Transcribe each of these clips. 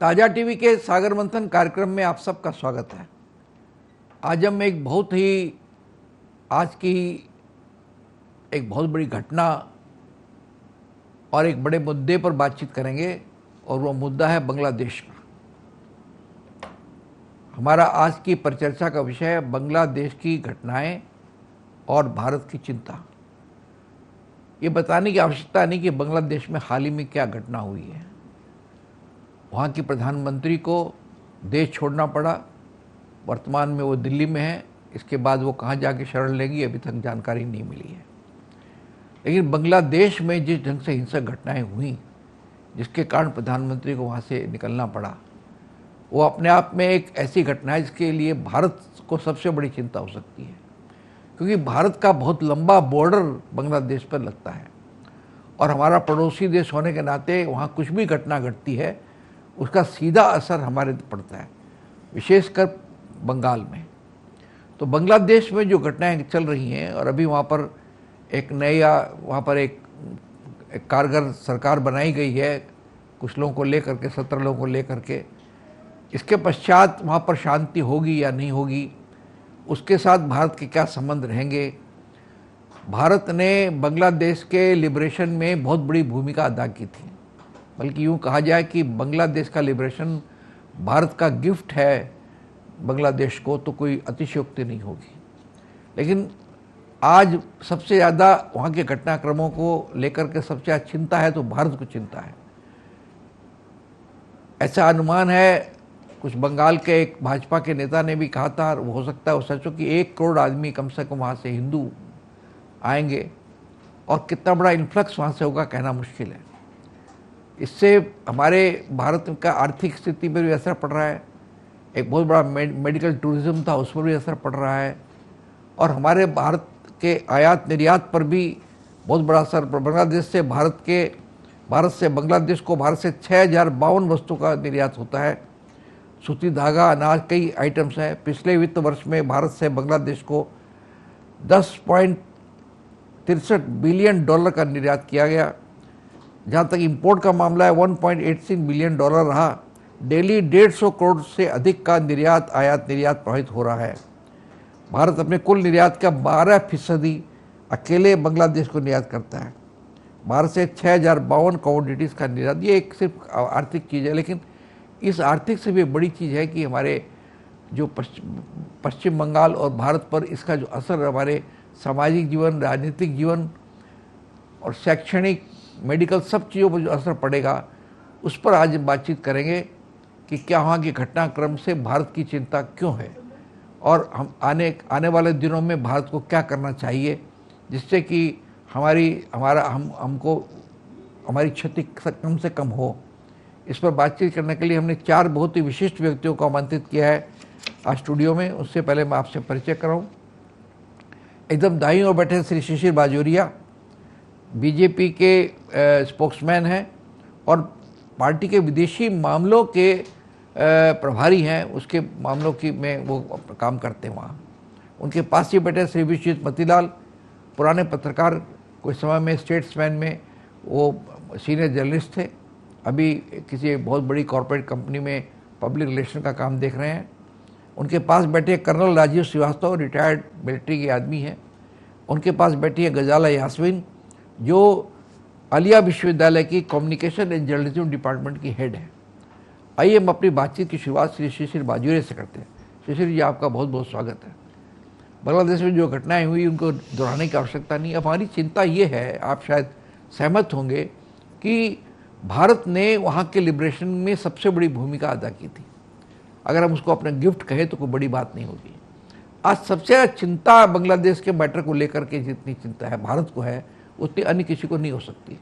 ताजा टीवी के सागर मंथन कार्यक्रम में आप सबका स्वागत है। आज हम एक बहुत ही आज की एक बहुत बड़ी घटना और एक बड़े मुद्दे पर बातचीत करेंगे और वो मुद्दा है बांग्लादेश का। हमारा आज की परिचर्चा का विषय है बांग्लादेश की घटनाएं और भारत की चिंता। ये बताने की आवश्यकता नहीं कि बांग्लादेश में हाल ही में क्या घटना हुई है। वहाँ की प्रधानमंत्री को देश छोड़ना पड़ा, वर्तमान में वो दिल्ली में है। इसके बाद वो कहाँ जाके शरण लेगी अभी तक जानकारी नहीं मिली है। लेकिन बांग्लादेश में जिस ढंग से हिंसक घटनाएं हुई जिसके कारण प्रधानमंत्री को वहाँ से निकलना पड़ा, वो अपने आप में एक ऐसी घटना है जिसके लिए भारत को सबसे बड़ी चिंता हो सकती है, क्योंकि भारत का बहुत लंबा बॉर्डर बांग्लादेश पर लगता है और हमारा पड़ोसी देश होने के नाते वहाँ कुछ भी घटना घटती है उसका सीधा असर हमारे पड़ता है, विशेषकर बंगाल में। तो बांग्लादेश में जो घटनाएं चल रही हैं और अभी वहाँ पर एक कारगर सरकार बनाई गई है कुछ लोगों को लेकर के, 17 लोगों को लेकर के। इसके पश्चात वहाँ पर शांति होगी या नहीं होगी, उसके साथ भारत के क्या संबंध रहेंगे। भारत ने बांग्लादेश के लिबरेशन में बहुत बड़ी भूमिका अदा की थी, बल्कि यूँ कहा जाए कि बांग्लादेश का लिबरेशन भारत का गिफ्ट है बांग्लादेश को, तो कोई अतिशयोक्ति नहीं होगी। लेकिन आज सबसे ज़्यादा वहाँ के घटनाक्रमों को लेकर के सबसे ज़्यादा चिंता है तो भारत को चिंता है। ऐसा अनुमान है, कुछ बंगाल के एक भाजपा के नेता ने भी कहा था, वो हो सकता है वो सच हो, कि 1 करोड़ आदमी कम से कम वहाँ से हिंदू आएंगे और कितना बड़ा इन्फ्लक्स वहाँ से होगा कहना मुश्किल है। इससे हमारे भारत का आर्थिक स्थिति पर भी असर पड़ रहा है, एक बहुत बड़ा मेडिकल टूरिज्म था उस पर भी असर पड़ रहा है और हमारे भारत के आयात निर्यात पर भी बहुत बड़ा असर। बांग्लादेश से भारत से बांग्लादेश को भारत से 6052 वस्तु का निर्यात होता है, सूती धागा, अनाज, कई आइटम्स हैं। पिछले वित्त वर्ष में भारत से बांग्लादेश को $10.63 बिलियन का निर्यात किया गया। जहाँ तक इंपोर्ट का मामला है 1.86 बिलियन रहा। डेली 150 करोड़ से अधिक का आयात निर्यात प्रभावित हो रहा है। भारत अपने कुल निर्यात का 12% अकेले बांग्लादेश को निर्यात करता है। भारत से 6052 कमोडिटीज़ का निर्यात, ये एक सिर्फ आर्थिक चीज़ है, लेकिन इस आर्थिक से भी बड़ी चीज़ है कि हमारे जो पश्चिम बंगाल और भारत पर इसका जो असर हमारे सामाजिक जीवन, राजनीतिक जीवन और शैक्षणिक, मेडिकल सब चीज़ों पर जो असर पड़ेगा, उस पर आज बातचीत करेंगे कि क्या वहाँ के घटनाक्रम से भारत की चिंता क्यों है और हम आने वाले दिनों में भारत को क्या करना चाहिए जिससे कि हमारी क्षति कम से कम हो। इस पर बातचीत करने के लिए हमने 4 बहुत ही विशिष्ट व्यक्तियों को आमंत्रित किया है आज स्टूडियो में। उससे पहले मैं आपसे परिचय कराऊँ। एकदम दाईं ओर बैठे श्री शिशिर बाजोरिया, बीजेपी के स्पोक्समैन हैं और पार्टी के विदेशी मामलों के प्रभारी हैं, उसके मामलों की में वो काम करते हैं वहाँ। उनके पास ही बैठे श्री विश्वजीत मतीलाल, पुराने पत्रकार, कुछ समय में स्टेट्समैन में वो सीनियर जर्नलिस्ट थे, अभी किसी बहुत बड़ी कॉरपोरेट कंपनी में पब्लिक रिलेशन का काम देख रहे हैं। उनके पास बैठे colonel Rajiv Srivastava, retired military के आदमी हैं। उनके पास बैठी है गजाला यास्मीन, जो आलिया विश्वविद्यालय की कम्युनिकेशन एंड जर्नलिज्म डिपार्टमेंट की हेड है। आइए हम अपनी बातचीत की शुरुआत श्री शिशिर बाजोरिया से करते हैं। शिशिर जी, आपका बहुत बहुत स्वागत है। बांग्लादेश में जो घटनाएं हुई उनको दोहराने की आवश्यकता नहीं। अब हमारी चिंता ये है, आप शायद सहमत होंगे, कि भारत ने वहाँ के लिबरेशन में सबसे बड़ी भूमिका अदा की थी। अगर हम उसको अपना गिफ्ट कहें तो कोई बड़ी बात नहीं होगी। आज सबसे ज़्यादा चिंता बांग्लादेश के मैटर को लेकर के जितनी चिंता है भारत को है, उतनी अन्य किसी को नहीं हो सकती।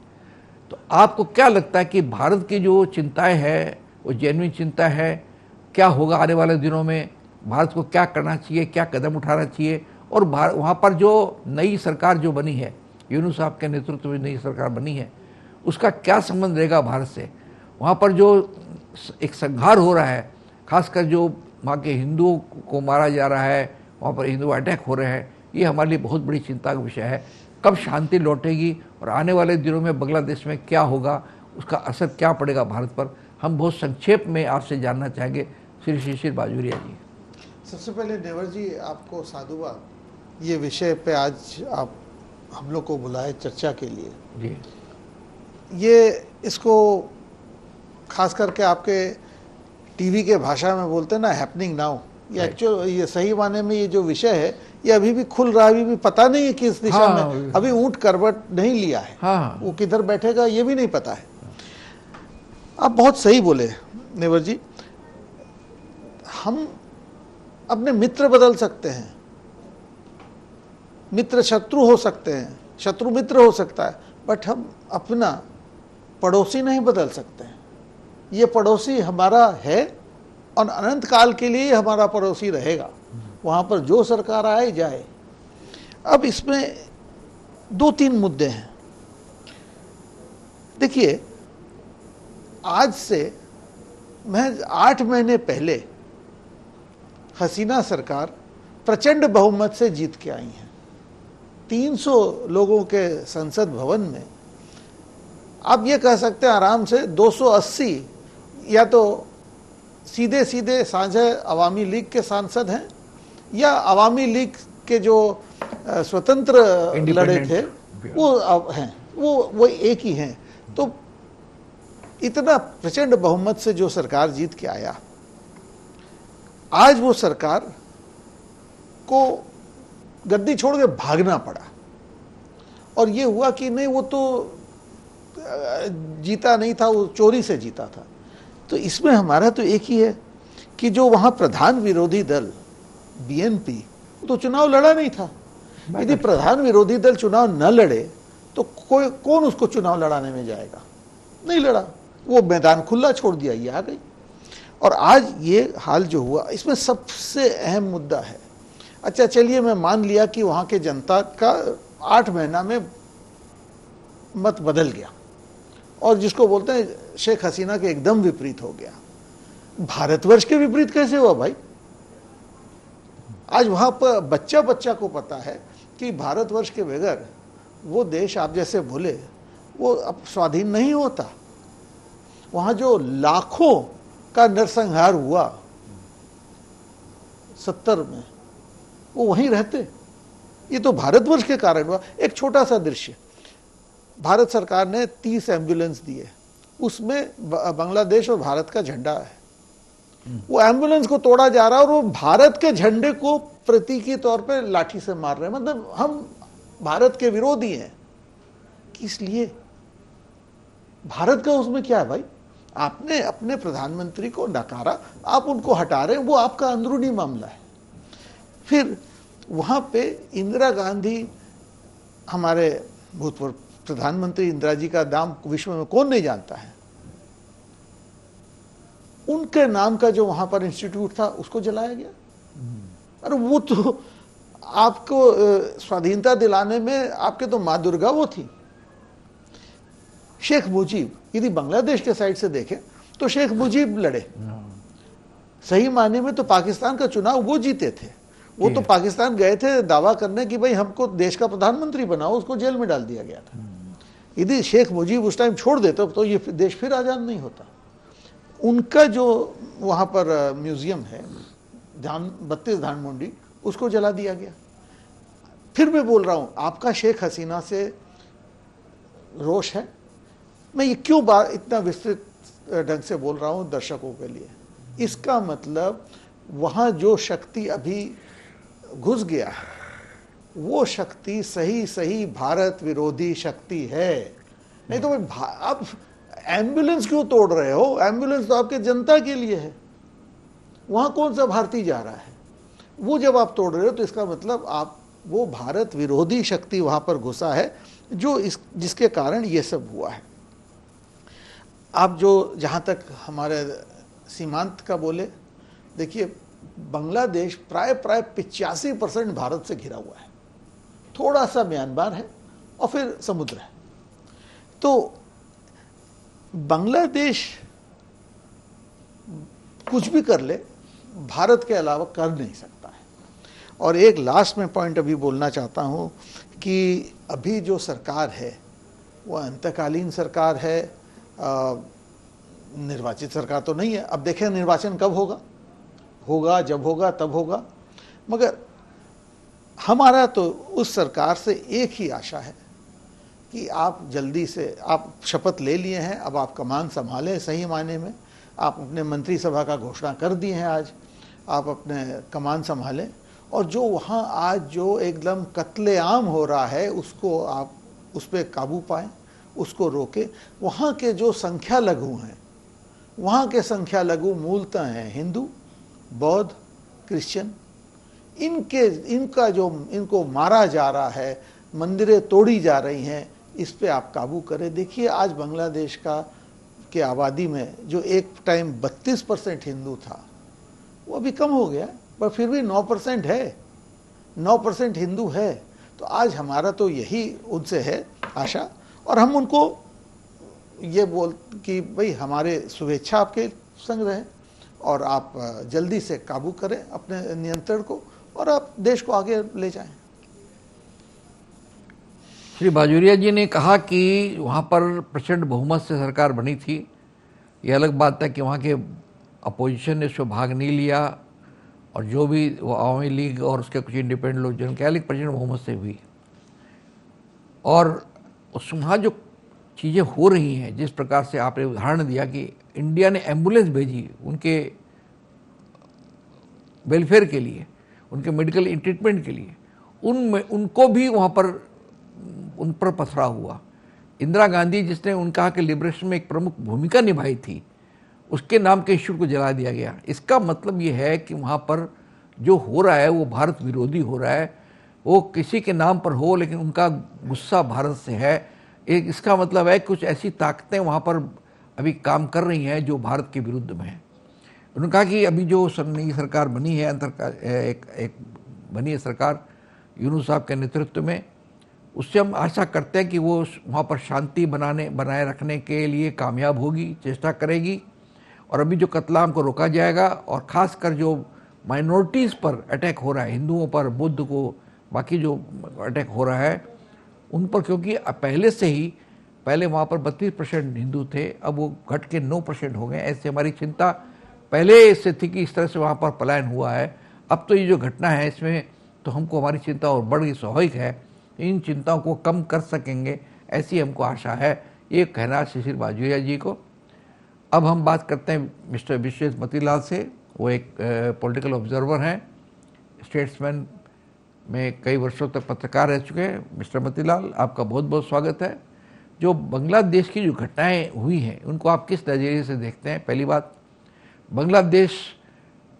तो आपको क्या लगता है कि भारत की जो चिंताएं है वो जेन्युइन चिंता है? क्या होगा आने वाले दिनों में? भारत को क्या करना चाहिए, क्या कदम उठाना चाहिए? और वहाँ पर जो नई सरकार जो बनी है, यूनुस साहब के नेतृत्व में नई सरकार बनी है, उसका क्या संबंध रहेगा भारत से? वहाँ पर जो एक संघार हो रहा है, खासकर जो वहाँ के हिंदुओं को मारा जा रहा है, वहाँ पर हिंदू अटैक हो रहे हैं, ये हमारे लिए बहुत बड़ी चिंता का विषय है। कब शांति लौटेगी और आने वाले दिनों में बांग्लादेश में क्या होगा, उसका असर क्या पड़ेगा भारत पर? हम बहुत संक्षेप में आपसे जानना चाहेंगे श्री शिशिर बाजोरिया जी। सबसे पहले नेवर जी आपको साधुवाद, ये विषय पे आज आप हम लोग को बुलाए चर्चा के लिए जी। ये इसको खास करके आपके टीवी के भाषा में बोलते हैं ना, हैपनिंग नाउ, ये एक्चुअल ये सही माने में ये जो विषय है ये अभी भी खुल रहा है, अभी भी पता नहीं है किस दिशा में, अभी ऊंट करवट नहीं लिया है। वो किधर बैठेगा ये भी नहीं पता है। आप बहुत सही बोले नेवर जी, हम अपने मित्र बदल सकते हैं, मित्र शत्रु हो सकते हैं, शत्रु मित्र हो सकता है, बट हम अपना पड़ोसी नहीं बदल सकते हैं। ये पड़ोसी हमारा है और अनंत काल के लिए हमारा पड़ोसी रहेगा, वहाँ पर जो सरकार आए जाए। अब इसमें 2-3 मुद्दे हैं। देखिए, आज से महज 8 महीने पहले हसीना सरकार प्रचंड बहुमत से जीत के आई हैं। 300 लोगों के संसद भवन में आप ये कह सकते हैं आराम से 280 या तो सीधे सीधे साझा अवामी लीग के सांसद हैं या अवामी लीग के जो स्वतंत्र लड़े थे वो हैं, वो एक ही हैं। तो इतना प्रचंड बहुमत से जो सरकार जीत के आया, आज वो सरकार को गद्दी छोड़ के भागना पड़ा और ये हुआ कि नहीं वो तो जीता नहीं था, वो चोरी से जीता था। तो इसमें हमारा तो एक ही है कि जो वहां प्रधान विरोधी दल बीएनपी तो चुनाव लड़ा नहीं था। यदि प्रधान विरोधी दल चुनाव न लड़े तो कौन उसको चुनाव लड़ाने में जाएगा? नहीं लड़ा, वो मैदान खुला छोड़ दिया, ये आ गई। और आज ये हाल जो हुआ, इसमें सबसे अहम मुद्दा है, अच्छा चलिए मैं मान लिया कि वहां के जनता का 8 महीना में मत बदल गया और जिसको बोलते हैं शेख हसीना के एकदम विपरीत हो गया। भारतवर्ष के विपरीत कैसे हुआ भाई? आज वहां पर बच्चा बच्चा को पता है कि भारतवर्ष के बगैर वो देश आप जैसे बोले वो अब स्वाधीन नहीं होता। वहां जो लाखों का नरसंहार हुआ 70 में, वो वहीं रहते। ये तो भारतवर्ष के कारण हुआ। एक छोटा सा दृश्य, भारत सरकार ने 30 एम्बुलेंस दिए, उसमें बांग्लादेश और भारत का झंडा है। वो एम्बुलेंस को तोड़ा जा रहा है और वो भारत के झंडे को प्रतीकी तौर पे लाठी से मार रहे हैं। मतलब हम भारत के विरोधी हैं। किस लिए? भारत का उसमें क्या है भाई? आपने अपने प्रधानमंत्री को नकारा, आप उनको हटा रहे हैं, वो आपका अंदरूनी मामला है। फिर वहां पे इंदिरा गांधी, हमारे भूतपूर्व प्रधानमंत्री इंदिरा जी का नाम विश्व में कौन नहीं जानता है। उनके नाम का जो वहां पर इंस्टीट्यूट था उसको जलाया गया। अरे वो तो आपको स्वाधीनता दिलाने में आपके तो माँ दुर्गा वो थी। शेख मुजीब, यदि बांग्लादेश के साइड से देखें तो शेख मुजीब लड़े, सही मायने में तो पाकिस्तान का चुनाव वो जीते थे। वो तो पाकिस्तान गए थे दावा करने कि भाई हमको देश का प्रधानमंत्री बनाओ, उसको जेल में डाल दिया गया था। यदि शेख मुजीब उस टाइम छोड़ देते तो ये देश फिर आजाद नहीं होता। उनका जो वहां पर म्यूजियम है 32 धानमंडी, उसको जला दिया गया। फिर मैं बोल रहा हूं, आपका शेख हसीना से रोष है। मैं ये क्यों बात इतना विस्तृत ढंग से बोल रहा हूं दर्शकों के लिए? इसका मतलब वहां जो शक्ति अभी घुस गया है वो शक्ति सही भारत विरोधी शक्ति है। नहीं तो आप एम्बुलेंस क्यों तोड़ रहे हो? एम्बुलेंस तो आपके जनता के लिए है। वहां कौन सा भारतीय जा रहा है? वो जब आप तोड़ रहे हो तो इसका मतलब आप वो भारत विरोधी शक्ति वहां पर घुसा है, जो जिसके कारण ये सब हुआ है। आप जो जहां तक हमारे सीमांत का बोले, देखिए बांग्लादेश प्राय 85% भारत से घिरा हुआ है। थोड़ा सा म्यांमार है और फिर समुद्र है। तो बांग्लादेश कुछ भी कर ले, भारत के अलावा कर नहीं सकता है। और एक लास्ट में पॉइंट अभी बोलना चाहता हूं कि अभी जो सरकार है वो अंतकालीन सरकार है। निर्वाचित सरकार तो नहीं है। अब देखें निर्वाचन कब होगा, होगा जब होगा तब होगा। मगर हमारा तो उस सरकार से एक ही आशा है कि आप जल्दी से, आप शपथ ले लिए हैं, अब आप कमान संभालें सही मायने में। आप अपने मंत्रिसभा का घोषणा कर दिए हैं, आज आप अपने कमान संभालें और जो वहाँ आज जो एकदम कत्लेआम हो रहा है उसको आप उस पर काबू पाएँ, उसको रोके। वहाँ के जो संख्या लघु हैं, वहाँ के संख्या लघु मूलतः हैं हिंदू, बौद्ध, क्रिश्चियन। इनको मारा जा रहा है, मंदिरें तोड़ी जा रही हैं, इस पे आप काबू करें। देखिए आज बांग्लादेश के आबादी में जो एक टाइम 32% हिंदू था वो अभी कम हो गया, पर फिर भी 9% है, 9% हिंदू है। तो आज हमारा तो यही उनसे है आशा, और हम उनको ये बोल कि भाई हमारे शुभेच्छा आपके संग रहे और आप जल्दी से काबू करें अपने नियंत्रण को और आप देश को आगे ले जाएं। श्री बाजोरिया जी ने कहा कि वहाँ पर प्रचंड बहुमत से सरकार बनी थी। ये अलग बात है कि वहाँ के अपोजिशन ने इसमें भाग नहीं लिया और जो भी वो आवामी लीग और उसके कुछ इंडिपेंडेंट लोग जिनके अलग प्रचंड बहुमत से हुई। और वहाँ जो चीज़ें हो रही हैं, जिस प्रकार से आपने उदाहरण दिया कि इंडिया ने एम्बुलेंस भेजी उनके वेलफेयर के लिए, उनके मेडिकल ट्रीटमेंट के लिए, उनको भी वहाँ पर उन पर पथरा हुआ। इंदिरा गांधी जिसने उनका के लिबरेशन में एक प्रमुख भूमिका निभाई थी, उसके नाम के इंस्टीट्यूट को जला दिया गया। इसका मतलब ये है कि वहाँ पर जो हो रहा है वो भारत विरोधी हो रहा है। वो किसी के नाम पर हो लेकिन उनका गुस्सा भारत से है। एक इसका मतलब है कुछ ऐसी ताकतें वहाँ पर अभी काम कर रही हैं जो भारत के विरुद्ध में हैं। उन्होंने कहा कि अभी जो नई सरकार बनी है, एक बनी है सरकार यूनुस साहब के नेतृत्व में, उससे हम आशा करते हैं कि वो वहाँ पर शांति बनाए रखने के लिए कामयाब होगी, चेष्टा करेगी। और अभी जो कत्लेआम को रोका जाएगा और ख़ासकर जो माइनॉरिटीज़ पर अटैक हो रहा है, हिंदुओं पर, बुद्ध को, बाकी जो अटैक हो रहा है उन पर, क्योंकि पहले वहाँ पर 32% हिंदू थे, अब वो घट के 9% हो गए। ऐसे हमारी चिंता पहले इससे थी कि इस तरह से वहाँ पर पलायन हुआ है। अब तो ये जो घटना है इसमें तो हमको हमारी चिंता और बढ़ गई, स्वाभाविक है। इन चिंताओं को कम कर सकेंगे ऐसी हमको आशा है, ये कहना शिशिर बाजोरिया जी को। अब हम बात करते हैं मिस्टर विश्वेश मतीलाल से। वो एक पॉलिटिकल ऑब्जर्वर हैं, स्टेट्समैन में कई वर्षों तक पत्रकार रह चुके हैं। मिस्टर मतीलाल, आपका बहुत बहुत स्वागत है। जो बांग्लादेश की जो घटनाएं हुई हैं उनको आप किस नज़रिए से देखते हैं? पहली बात, बांग्लादेश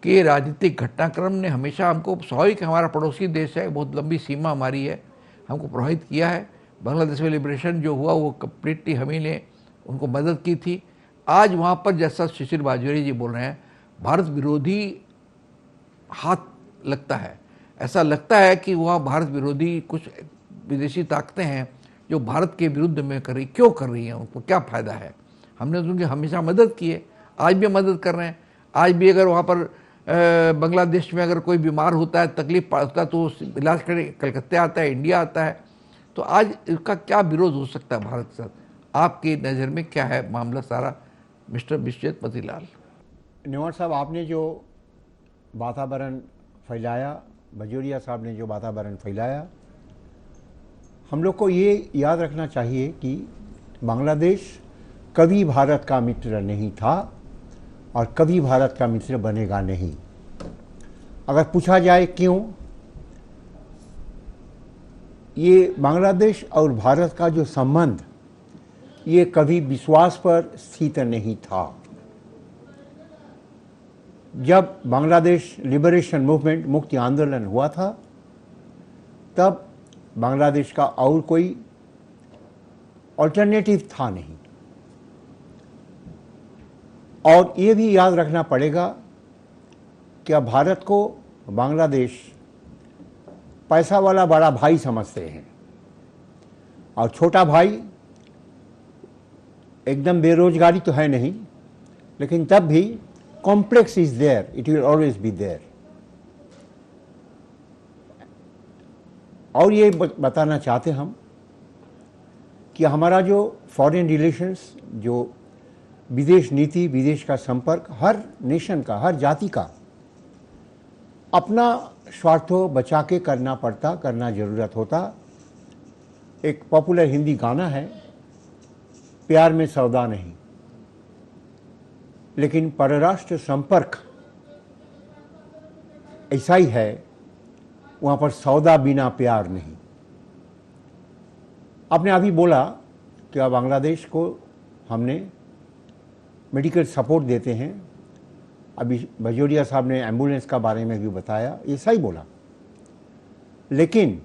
के राजनीतिक घटनाक्रम ने हमेशा हमको, स्वाभाविक हमारा पड़ोसी देश है, बहुत लंबी सीमा हमारी है, हमको प्रभावित किया है। बांग्लादेश में लिबरेशन जो हुआ वो कम्प्लीटली हम ही ने उनको मदद की थी। आज वहाँ पर जैसा शिशिर बाजोरिया जी बोल रहे हैं, भारत विरोधी हाथ लगता है, ऐसा लगता है कि वहाँ भारत विरोधी कुछ विदेशी ताकतें हैं जो भारत के विरुद्ध में क्यों कर रही हैं, उनको क्या फ़ायदा है। हमने तो उनकी हमेशा मदद की है, आज भी मदद कर रहे हैं। आज भी अगर वहाँ पर बांग्लादेश में अगर कोई बीमार होता है, तकलीफ होता है, तो इलाज करने कलकत्ते आता है, इंडिया आता है। तो आज इसका क्या विरोध हो सकता है भारत के साथ? आपकी नज़र में क्या है मामला सारा, मिस्टर विश्वेश मतीलाल? निवार साहब, आपने जो वातावरण फैलाया, बाजोरिया साहब ने जो वातावरण फैलाया, हम लोग को ये याद रखना चाहिए कि बांग्लादेश कभी भारत का मित्र नहीं था और कभी भारत का मित्र बनेगा नहीं। अगर पूछा जाए क्यों, ये बांग्लादेश और भारत का जो संबंध ये कभी विश्वास पर स्थित नहीं था। जब बांग्लादेश लिबरेशन मूवमेंट, मुक्ति आंदोलन हुआ था, तब बांग्लादेश का और कोई अल्टरनेटिव था नहीं। और ये भी याद रखना पड़ेगा कि अब भारत को बांग्लादेश पैसा वाला बड़ा भाई समझते हैं और छोटा भाई एकदम बेरोजगारी तो है नहीं, लेकिन तब भी complex is there, it will always be there. और ये बताना चाहते हम कि हमारा जो फॉरेन रिलेशंस, जो विदेश नीति, विदेश का संपर्क हर नेशन का, हर जाति का अपना स्वार्थों बचा के करना जरूरत होता। एक पॉपुलर हिंदी गाना है, प्यार में सौदा नहीं, लेकिन परराष्ट्र संपर्क ऐसा ही है, वहां पर सौदा बिना प्यार नहीं। आपने अभी बोला कि अब बांग्लादेश को हमने मेडिकल सपोर्ट देते हैं। अभी भजोरिया साहब ने एम्बुलेंस का बारे में भी बताया, ऐसा ही बोला। लेकिन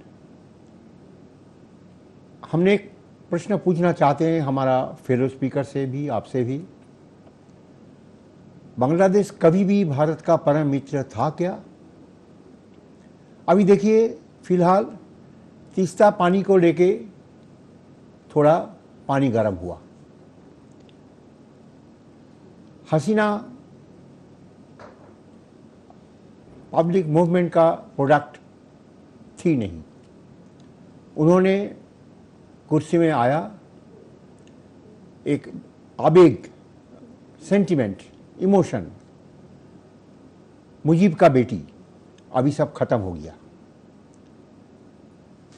हमने एक प्रश्न पूछना चाहते हैं हमारा फेलो स्पीकर से भी, आपसे भी। बांग्लादेश कभी भी भारत का परम मित्र था क्या? अभी देखिए, फिलहाल तीस्ता पानी को लेके थोड़ा पानी गर्म हुआ। हसीना पब्लिक मूवमेंट का प्रोडक्ट थी नहीं। उन्होंने कुर्सी में आया, एक आवेग, सेंटिमेंट, इमोशन, मुजीब का बेटी, अभी सब खत्म हो गया।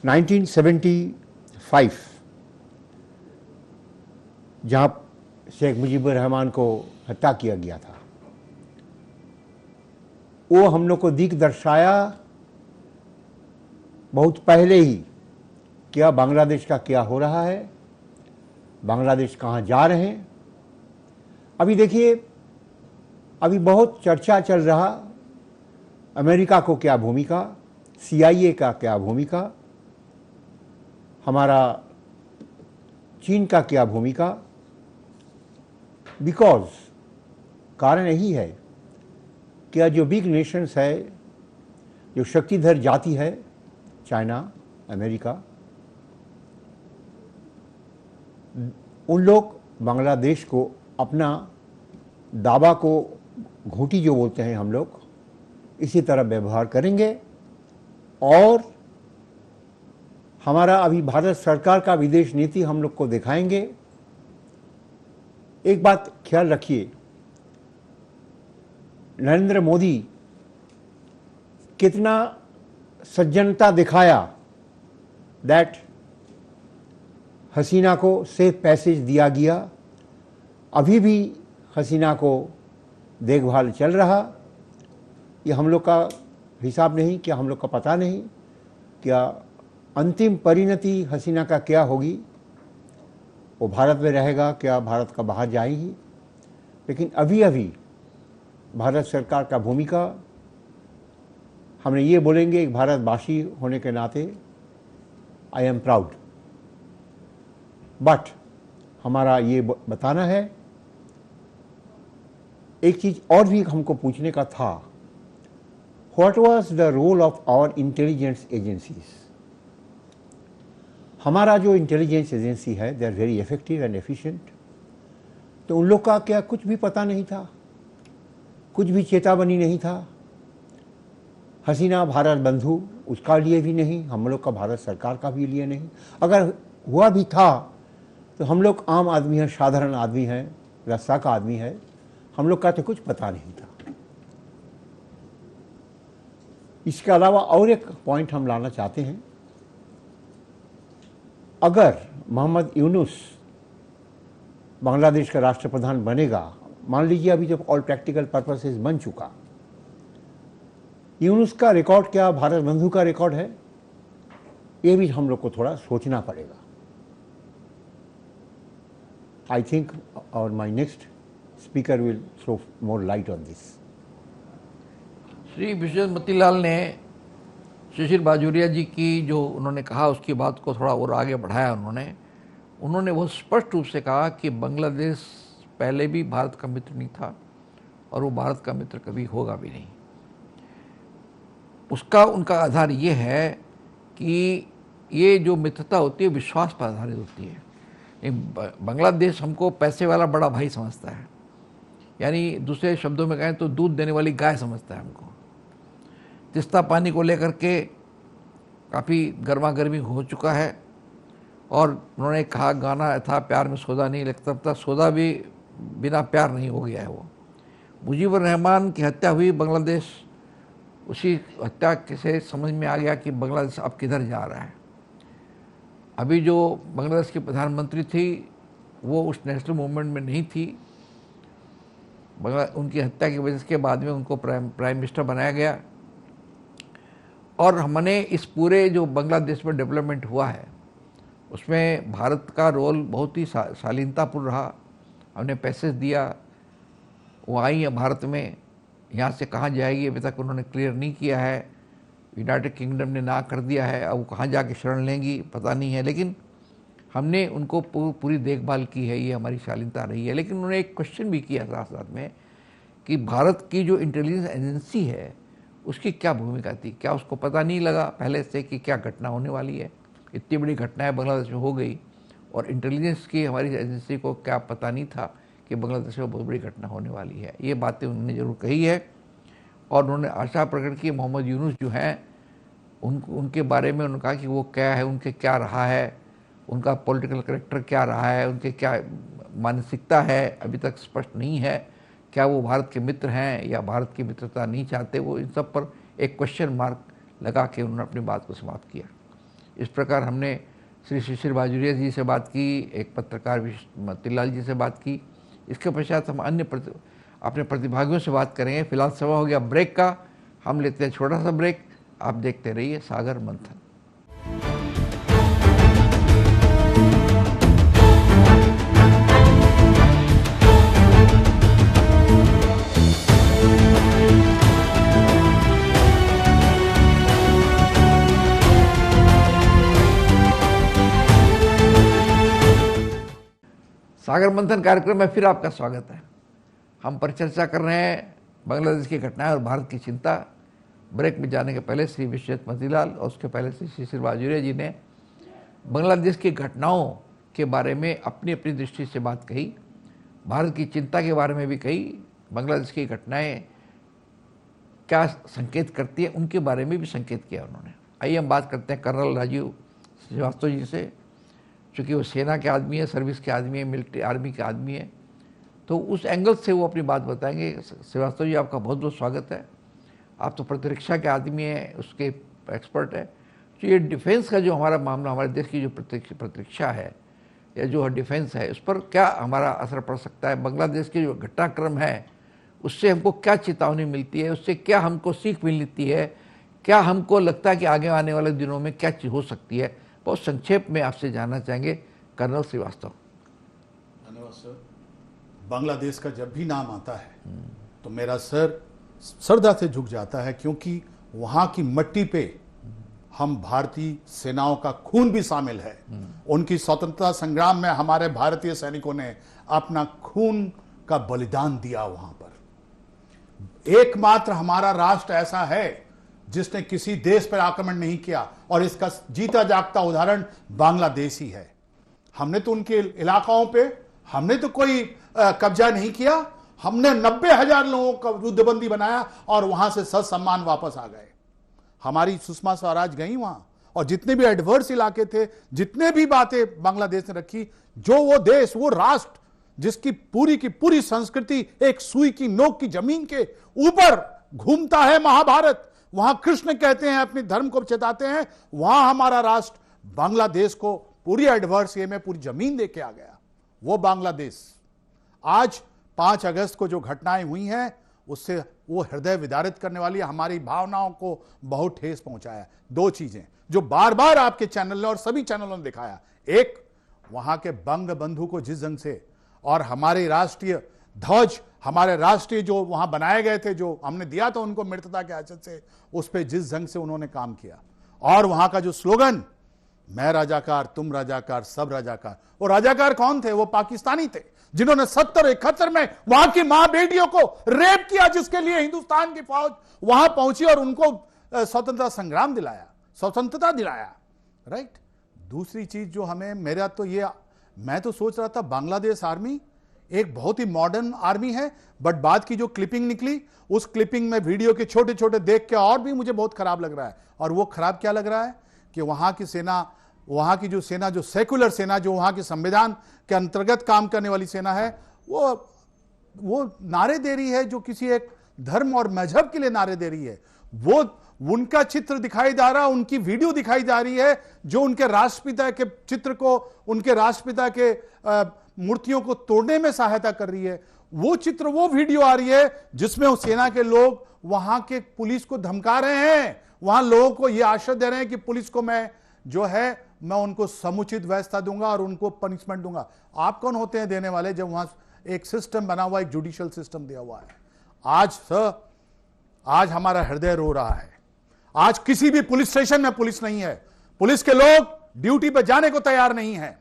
1975 जहां शेख मुजीबुर रहमान को हत्या किया गया था, वो हम लोग को दिख दर्शाया बहुत पहले ही क्या बांग्लादेश का क्या हो रहा है, बांग्लादेश कहाँ जा रहे हैं। अभी देखिए, अभी बहुत चर्चा चल रहा, अमेरिका को क्या भूमिका, CIA का क्या भूमिका, हमारा चीन का क्या भूमिका। बिकॉज कारण यही है कि जो बिग नेशंस है, जो शक्तिधर जाति है, चाइना, अमेरिका, उन लोग बांग्लादेश को अपना दावा को घोंटी जो बोलते हैं हम लोग, इसी तरह व्यवहार करेंगे। और हमारा अभी भारत सरकार का विदेश नीति हम लोग को दिखाएंगे। एक बात ख्याल रखिए, नरेंद्र मोदी कितना सज्जनता दिखाया, दैट हसीना को सेफ पैसेज दिया गया। अभी भी हसीना को देखभाल चल रहा। ये हम लोग का हिसाब नहीं, क्या हम लोग का पता नहीं, क्या अंतिम परिणति हसीना का क्या होगी, वो भारत में रहेगा क्या भारत का बाहर जाएगी। लेकिन अभी अभी भारत सरकार का भूमिका, हमने ये बोलेंगे, एक भारतवासी होने के नाते आई एम प्राउड, बट हमारा ये बताना है। एक चीज और भी हमको पूछने का था, what was the role of our intelligence agencies. हमारा जो इंटेलिजेंस एजेंसी है, they are very effective and efficient. तो उन लोग का क्या कुछ भी पता नहीं था, कुछ भी चेतावनी नहीं था। हसीना भारत बंधु, उसका लिए भी नहीं, हम लोग का भारत सरकार का भी लिए नहीं। अगर हुआ भी था तो हम लोग आम आदमी हैं, साधारण आदमी हैं, रास्ता का आदमी है, हम लोग का तो कुछ पता नहीं था। इसके अलावा और एक पॉइंट हम लाना चाहते हैं, अगर मोहम्मद यूनुस बांग्लादेश का राष्ट्रप्रधान बनेगा, मान लीजिए अभी जब ऑल प्रैक्टिकल पर्पसेस बन चुका, यूनुस का रिकॉर्ड क्या भारत बंधु का रिकॉर्ड है, ये भी हम लोग को थोड़ा सोचना पड़ेगा। आई थिंक और my next speaker will throw more light on this. Shri Vishwendra Matilal ने शिशिर बाजोरिया जी की जो उन्होंने कहा, उसकी बात को थोड़ा और आगे बढ़ाया। उन्होंने बहुत स्पष्ट रूप से कहा कि बांग्लादेश पहले भी भारत का मित्र नहीं था और वो भारत का मित्र कभी होगा भी नहीं। उसका उनका आधार ये है कि ये जो मित्रता होती है विश्वास पर आधारित होती है। बांग्लादेश हमको पैसे वाला बड़ा भाई समझता है, यानी दूसरे शब्दों में कहें तो दूध देने वाली गाय समझता है हमको। तीस्ता पानी को लेकर के काफ़ी गर्मा गर्मी हो चुका है और उन्होंने कहा, गाना था प्यार में सौदा नहीं लगता था, सौदा भी बिना प्यार नहीं हो गया है वो। मुजीबुर रहमान की हत्या हुई, बांग्लादेश उसी हत्या से समझ में आ गया कि बांग्लादेश अब किधर जा रहा है। अभी जो बांग्लादेश की प्रधानमंत्री थी वो उस नेशनल मूवमेंट में नहीं थी। उनकी हत्या की वजह के बाद में उनको प्राइम मिनिस्टर बनाया गया। और हमने इस पूरे जो बांग्लादेश में डेवलपमेंट हुआ है उसमें भारत का रोल बहुत ही शालीनतापूर्ण रहा। हमने पैसेज दिया, वो आई है भारत में, यहाँ से कहाँ जाएगी अभी तक उन्होंने क्लियर नहीं किया है। यूनाइटेड किंगडम ने ना कर दिया है, अब वो कहाँ जाके शरण लेंगी पता नहीं है, लेकिन हमने उनको पूरी देखभाल की है, ये हमारी शालीनता रही है। लेकिन उन्होंने एक क्वेश्चन भी किया साथ साथ में कि भारत की जो इंटेलिजेंस एजेंसी है उसकी क्या भूमिका थी, क्या उसको पता नहीं लगा पहले से कि क्या घटना होने वाली है। इतनी बड़ी घटनाएं बांग्लादेश में हो गई और इंटेलिजेंस की हमारी एजेंसी को क्या पता नहीं था कि बांग्लादेश में बहुत बड़ी घटना होने वाली है। ये बातें उन्होंने ज़रूर कही है। और उन्होंने आशा प्रकट की मोहम्मद यूनुस जो हैं उनके बारे में उन्होंने कहा कि वो क्या है, उनके क्या रहा है, उनका पॉलिटिकल करेक्टर क्या रहा है, उनके क्या मानसिकता है अभी तक स्पष्ट नहीं है। क्या वो भारत के मित्र हैं या भारत की मित्रता नहीं चाहते, वो इन सब पर एक क्वेश्चन मार्क लगा के उन्होंने अपनी बात को समाप्त किया। इस प्रकार हमने श्री शिशिर बाजोरिया जी से बात की, एक पत्रकार मोतीलाल जी से बात की। इसके पश्चात हम अन्य अपने प्रतिभागियों से बात करेंगे। फिलहाल समय हो गया ब्रेक का, हम लेते हैं छोटा सा ब्रेक। आप देखते रहिए सागर मंथन। सागर मंथन कार्यक्रम में फिर आपका स्वागत है। हम पर चर्चा कर रहे हैं बांग्लादेश की घटनाएं और भारत की चिंता। ब्रेक में जाने के पहले श्री विश्वजीत मोतीलाल और उसके पहले श्री शिशिर बाजोरिया जी ने बांग्लादेश की घटनाओं के बारे में अपनी अपनी दृष्टि से बात कही, भारत की चिंता के बारे में भी कही, बांग्लादेश की घटनाएं क्या संकेत करती है उनके बारे में भी संकेत किया उन्होंने। आइए हम बात करते हैं कर्नल राजीव श्रीवास्तव जी से, चूँकि वो सेना के आदमी है, सर्विस के आदमी है, मिलिट्री आर्मी के आदमी है, तो उस एंगल से वो अपनी बात बताएंगे। श्रीवास्तव जी आपका बहुत बहुत स्वागत है। आप तो प्रतिरक्षा के आदमी हैं, उसके एक्सपर्ट है। तो ये डिफेंस का जो हमारा मामला, हमारे देश की जो प्रतिरक्षा है या जो डिफेंस है, उस पर क्या हमारा असर पड़ सकता है, बांग्लादेश के जो घटनाक्रम है उससे हमको क्या चेतावनी मिलती है, उससे क्या हमको सीख मिलती है, क्या हमको लगता है कि आगे आने वाले दिनों में क्या चीज़ हो सकती है, बहुत संक्षेप में आपसे जानना चाहेंगे कर्नल श्रीवास्तव। धन्यवाद सर। बांग्लादेश का जब भी नाम आता है तो मेरा सर श्रद्धा से झुक जाता है, क्योंकि वहां की मट्टी पे हम भारतीय सेनाओं का खून भी शामिल है। उनकी स्वतंत्रता संग्राम में हमारे भारतीय सैनिकों ने अपना खून का बलिदान दिया। वहां पर एकमात्र हमारा राष्ट्र ऐसा है जिसने किसी देश पर आक्रमण नहीं किया, और इसका जीता जागता उदाहरण बांग्लादेश ही है। हमने तो उनके इलाकाओं पे हमने तो कोई कब्जा नहीं किया, हमने 90,000 लोगों का युद्धबंदी बनाया और वहां से ससम्मान वापस आ गए। हमारी सुषमा स्वराज गई वहां, और जितने भी एडवर्स इलाके थे, जितने भी बातें बांग्लादेश ने रखी, जो वो देश, वो राष्ट्र जिसकी पूरी की पूरी संस्कृति एक सुई की नोक की जमीन के ऊपर घूमता है, महाभारत, वहां कृष्ण कहते हैं, अपने धर्म को चेताते हैं, वहां हमारा राष्ट्र बांग्लादेश को पूरी एडवर्स ये में पूरी जमीन दे के आ गया। वो बांग्लादेश आज 5 अगस्त को जो घटनाएं हुई हैं उससे वो हृदय विदारित करने वाली, हमारी भावनाओं को बहुत ठेस पहुंचाया। 2 चीजें जो बार बार आपके चैनल ने और सभी चैनलों ने दिखाया, एक वहां के बंग बंधु को जिस ढंग से, और हमारे राष्ट्रीय ध्वज, हमारे राष्ट्रीय जो वहां बनाए गए थे, जो हमने दिया था उनको मृतता के आचरण से, उस पर जिस ढंग से उन्होंने काम किया, और वहां का जो स्लोगन, मैं राजाकार, तुम राजाकार, सब राजाकार। वो राजाकार कौन थे? वो पाकिस्तानी थे जिन्होंने 70-71 में वहां की मां बेटियों को रेप किया, जिसके लिए हिंदुस्तान की फौज वहां पहुंची और उनको स्वतंत्रता संग्राम दिलाया, स्वतंत्रता दिलाया। राइट। दूसरी चीज जो हमें, मेरा तो ये, मैं तो सोच रहा था बांग्लादेश आर्मी एक बहुत ही मॉडर्न आर्मी है, बट बाद की जो क्लिपिंग निकली, उस क्लिपिंग में वीडियो के छोटे छोटे देख के और भी मुझे बहुत खराब लग रहा है। और वो खराब क्या लग रहा है कि वहां की सेना, वहां की जो सेना, जो सेकुलर सेना, जो वहां के संविधान के अंतर्गत काम करने वाली सेना है, वो नारे दे रही है जो किसी एक धर्म और मजहब के लिए नारे दे रही है, वो उनका चित्र दिखाई जा रहा है, उनकी वीडियो दिखाई जा रही है जो उनके राष्ट्रपिता के चित्र को, उनके राष्ट्रपिता के मूर्तियों को तोड़ने में सहायता कर रही है। वो चित्र, वो वीडियो आ रही है जिसमें उस सेना के लोग वहां के पुलिस को धमका रहे हैं, वहां लोगों को यह आश्वासन दे रहे हैं कि पुलिस को मैं उनको समुचित व्यवस्था दूंगा और उनको पनिशमेंट दूंगा। आप कौन होते हैं देने वाले, जब वहां एक सिस्टम बना हुआ, एक जुडिशियल सिस्टम दिया हुआ है। आज हमारा हृदय रो रहा है। आज किसी भी पुलिस स्टेशन में पुलिस नहीं है, पुलिस के लोग ड्यूटी पर जाने को तैयार नहीं है,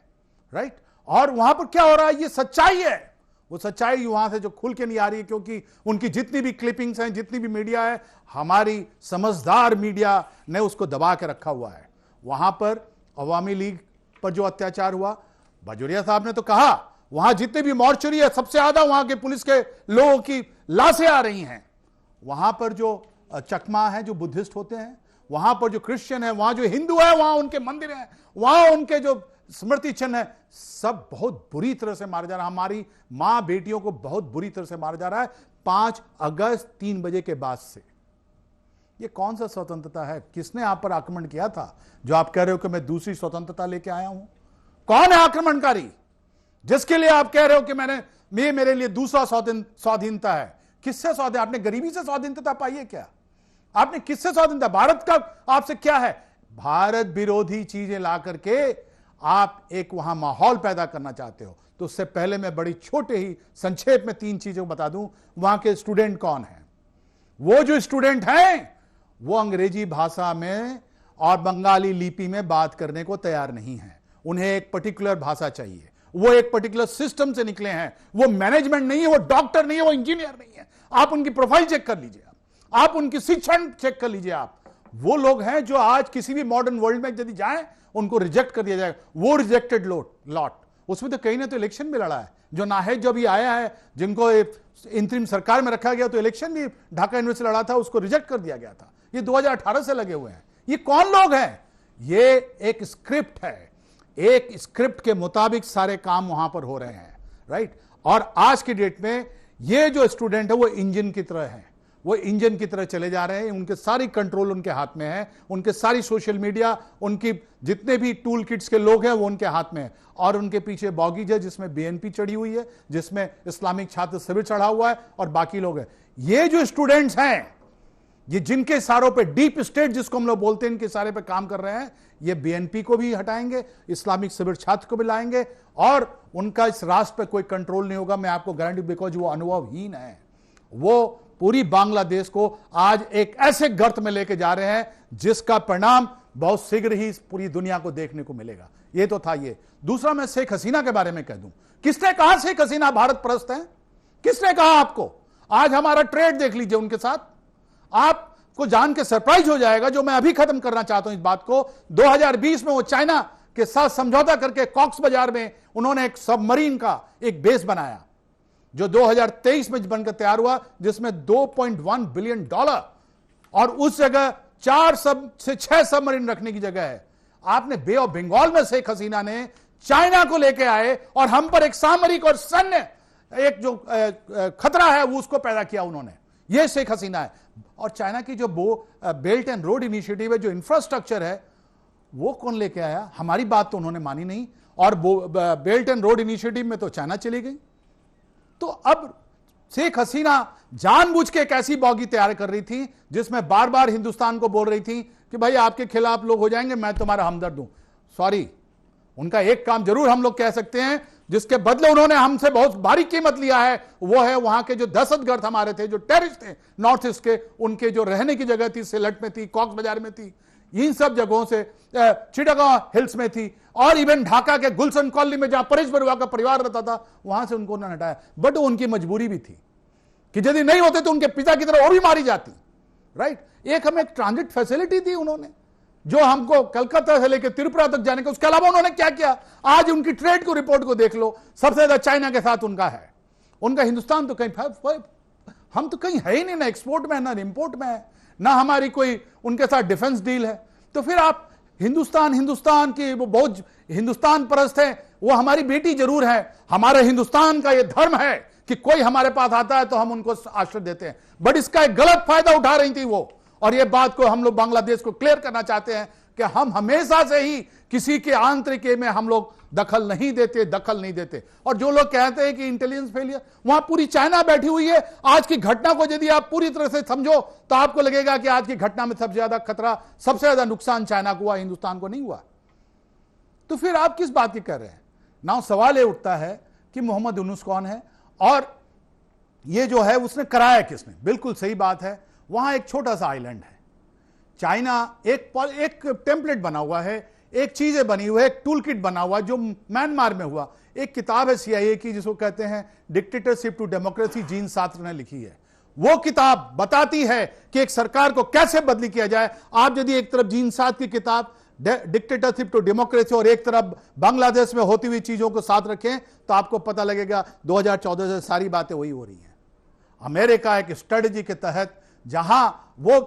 राइट। और वहां पर क्या हो रहा है, ये सच्चाई है। वो सच्चाई वहां से जो खुल के नहीं आ रही है, क्योंकि उनकी जितनी भी क्लिपिंग्स हैं, जितनी भी मीडिया है, हमारी समझदार मीडिया ने उसको दबा के रखा हुआ है। वहां पर अवामी लीग पर जो अत्याचार हुआ, बाजोरिया साहब ने तो कहा वहां जितने भी मॉर्चरी है, सबसे ज्यादा वहां के पुलिस के लोगों की लाशें आ रही हैं। वहां पर जो चकमा है, जो बुद्धिस्ट होते हैं, वहां पर जो क्रिश्चियन है, वहां जो हिंदू है, वहां उनके मंदिर हैं, वहां उनके जो स्मृति चिन्ह है, सब बहुत बुरी तरह से मारा जा रहा है। हमारी मां बेटियों को बहुत बुरी तरह से मारा जा रहा है 5 अगस्त 3 बजे के बाद से। ये कौन सा स्वतंत्रता है? किसने आप पर आक्रमण किया था जो आप कह रहे हो कि मैं दूसरी स्वतंत्रता लेके आया हूं? कौन है आक्रमणकारी जिसके लिए आप कह रहे हो कि मेरे लिए दूसरा स्वाधीनता है? किससे स्वाधीन? आपने गरीबी से स्वाधीनता पाई है क्या? आपने किससे स्वाधीनता? भारत का आपसे क्या है? भारत विरोधी चीजें ला करके आप एक वहां माहौल पैदा करना चाहते हो। तो उससे पहले मैं बड़ी छोटे ही संक्षेप में 3 चीजों को बता दूं। वहां के स्टूडेंट कौन हैं? वो जो स्टूडेंट हैं वो अंग्रेजी भाषा में और बंगाली लिपि में बात करने को तैयार नहीं है। उन्हें एक पर्टिकुलर भाषा चाहिए, वो एक पर्टिकुलर सिस्टम से निकले हैं। वो मैनेजमेंट नहीं है, वो डॉक्टर नहीं है, वो इंजीनियर नहीं है। आप उनकी प्रोफाइल चेक कर लीजिए, आप उनकी शिक्षण चेक कर लीजिए। आप वो लोग हैं जो आज किसी भी मॉडर्न वर्ल्ड में यदि जाएं उनको रिजेक्ट कर दिया जाएगा। वो रिजेक्टेड लॉट, उसमें तो कहीं ना तो इलेक्शन भी लड़ा है। जो नाहेद जो अभी आया है, जिनको इंतरिम सरकार में रखा गया, तो इलेक्शन भी ढाका यूनिवर्सिटी लड़ा था, उसको रिजेक्ट कर दिया गया था। ये 2018 से लगे हुए हैं। ये कौन लोग हैं? ये एक स्क्रिप्ट है, एक स्क्रिप्ट के मुताबिक सारे काम वहां पर हो रहे हैं, राइट। और आज की डेट में ये जो स्टूडेंट है वो इंजन की तरह है, वो इंजन की तरह चले जा रहे हैं। उनके सारी कंट्रोल उनके हाथ में है, उनके सारी सोशल मीडिया, उनकी जितने भी टूल किट्स के लोग हैं वो उनके हाथ में है। और उनके पीछे बॉगीज है जिसमें बीएनपी चढ़ी हुई है, जिसमें इस्लामिक छात्र शिविर चढ़ा हुआ है, और बाकी लोग हैं। ये जो स्टूडेंट्स हैं, ये जिनके इशारों पे डीप स्टेट जिसको हम लोग बोलते हैं, इनके इशारे पे काम कर रहे हैं, ये बीएनपी को भी हटाएंगे, इस्लामिक शिविर छात्र को भी लाएंगे, और उनका इस राष्ट्र पे कोई कंट्रोल नहीं होगा, मैं आपको गारंटी, बिकॉज वो अनुभवहीन है। वो पूरी बांग्लादेश को आज एक ऐसे गर्त में लेके जा रहे हैं जिसका परिणाम बहुत शीघ्र ही पूरी दुनिया को देखने को मिलेगा। ये तो था ये। दूसरा, मैं शेख हसीना के बारे में कह दूं। किसने कहा शेख हसीना भारत परस्त है? किसने कहा आपको? आज हमारा ट्रेड देख लीजिए उनके साथ, आपको जान के सरप्राइज हो जाएगा। जो मैं अभी खत्म करना चाहता हूं इस बात को, 2020 में वो चाइना के साथ समझौता करके कॉक्स बाजार में उन्होंने एक सबमरीन का एक बेस बनाया, जो 2023 में बनकर तैयार हुआ, जिसमें $2.1 बिलियन, और उस जगह 4 से 6 सबमरीन रखने की जगह है। आपने बे ऑफ बंगाल में शेख हसीना ने चाइना को लेके आए और हम पर एक सामरिक और सैन्य एक जो खतरा है वो उसको पैदा किया उन्होंने। ये शेख हसीना है। और चाइना की जो बेल्ट एंड रोड इनिशिएटिव है, जो इंफ्रास्ट्रक्चर है, वो कौन लेके आया? हमारी बात तो उन्होंने मानी नहीं। और बेल्ट एंड रोड इनिशिएटिव में तो चाइना चली गई। तो अब शेख हसीना जानबूझ के एक ऐसी बॉगी तैयार कर रही थी जिसमें बार बार हिंदुस्तान को बोल रही थी कि भाई आपके खिलाफ लोग हो जाएंगे, मैं तुम्हारा हमदर्द हूं। सॉरी, उनका एक काम जरूर हम लोग कह सकते हैं जिसके बदले उन्होंने हमसे बहुत भारी कीमत लिया है, वो है वहां के जो दहशतगर्द हमारे थे, जो टेररिस्ट थे नॉर्थ ईस्ट के, उनके जो रहने की जगह थी, सिलट में थी, कॉक्स बाजार में थी, इन सब जगहों से, चिटागोंग हिल्स में थी, और इवन ढाका के गुलशन कॉलोनी में जहां परेश बरुआ का परिवार रहता था, वहां से उनको उन्होंने हटाया। बट उनकी मजबूरी भी थी कि यदि नहीं होते तो उनके पिता की तरह वो भी मारी जाती, राइट। एक हमें एक ट्रांजिट फैसिलिटी दी उन्होंने, जो हमको कलकत्ता से लेकर त्रिपुरा तक जाने का। उसके अलावा उन्होंने क्या किया? आज उनकी ट्रेड को रिपोर्ट को देख लो, सबसे ज्यादा चाइना के साथ उनका है। उनका हिंदुस्तान तो कहीं, हम तो कहीं है ही नहीं, ना एक्सपोर्ट में है ना इंपोर्ट में है, ना हमारी कोई उनके साथ डिफेंस डील है। तो फिर आप हिंदुस्तान की वो बहुत हिंदुस्तान परस्त है, वो हमारी बेटी जरूर है। हमारे हिंदुस्तान का ये धर्म है कि कोई हमारे पास आता है तो हम उनको आश्रय देते हैं, बट इसका एक गलत फायदा उठा रही थी वो। और ये बात को हम लोग बांग्लादेश को क्लियर करना चाहते हैं कि हम हमेशा से ही किसी के आंतरिक में हम लोग दखल नहीं देते। और जो लोग कहते हैं कि इंटेलिजेंस फेलियर, वहां पूरी चाइना बैठी हुई है। आज की घटना को यदि आप पूरी तरह से समझो तो आपको लगेगा कि आज की घटना में सबसे ज्यादा खतरा, सबसे ज्यादा नुकसान चाइना को हुआ, हिंदुस्तान को नहीं हुआ। तो फिर आप किस बात की कर रहे हैं ना? सवाल ये उठता है कि मोहम्मद यूनुस कौन है और ये जो है उसने कराया किसने? बिल्कुल सही बात है, वहां एक छोटा सा आइलैंड है, चाइना एक टेम्पलेट बना हुआ है, एक चीजें बनी हुई है, एक टूल किट बना हुआ जो म्यांमार में हुआ। एक किताब है CIA की जिसको कहते हैं dictatorship to democracy, Jean Sartre ने लिखी है। वो किताब बताती है कि एक सरकार को कैसे बदली किया जाए। आप यदि एक तरफ जीन सात्र की किताब डिक्टेटरशिप टू डेमोक्रेसी और एक तरफ बांग्लादेश में होती हुई चीजों को साथ रखें तो आपको पता लगेगा 2014 से सारी बातें वही हो रही हैं। अमेरिका एक स्ट्रेटेजी के तहत जहां वो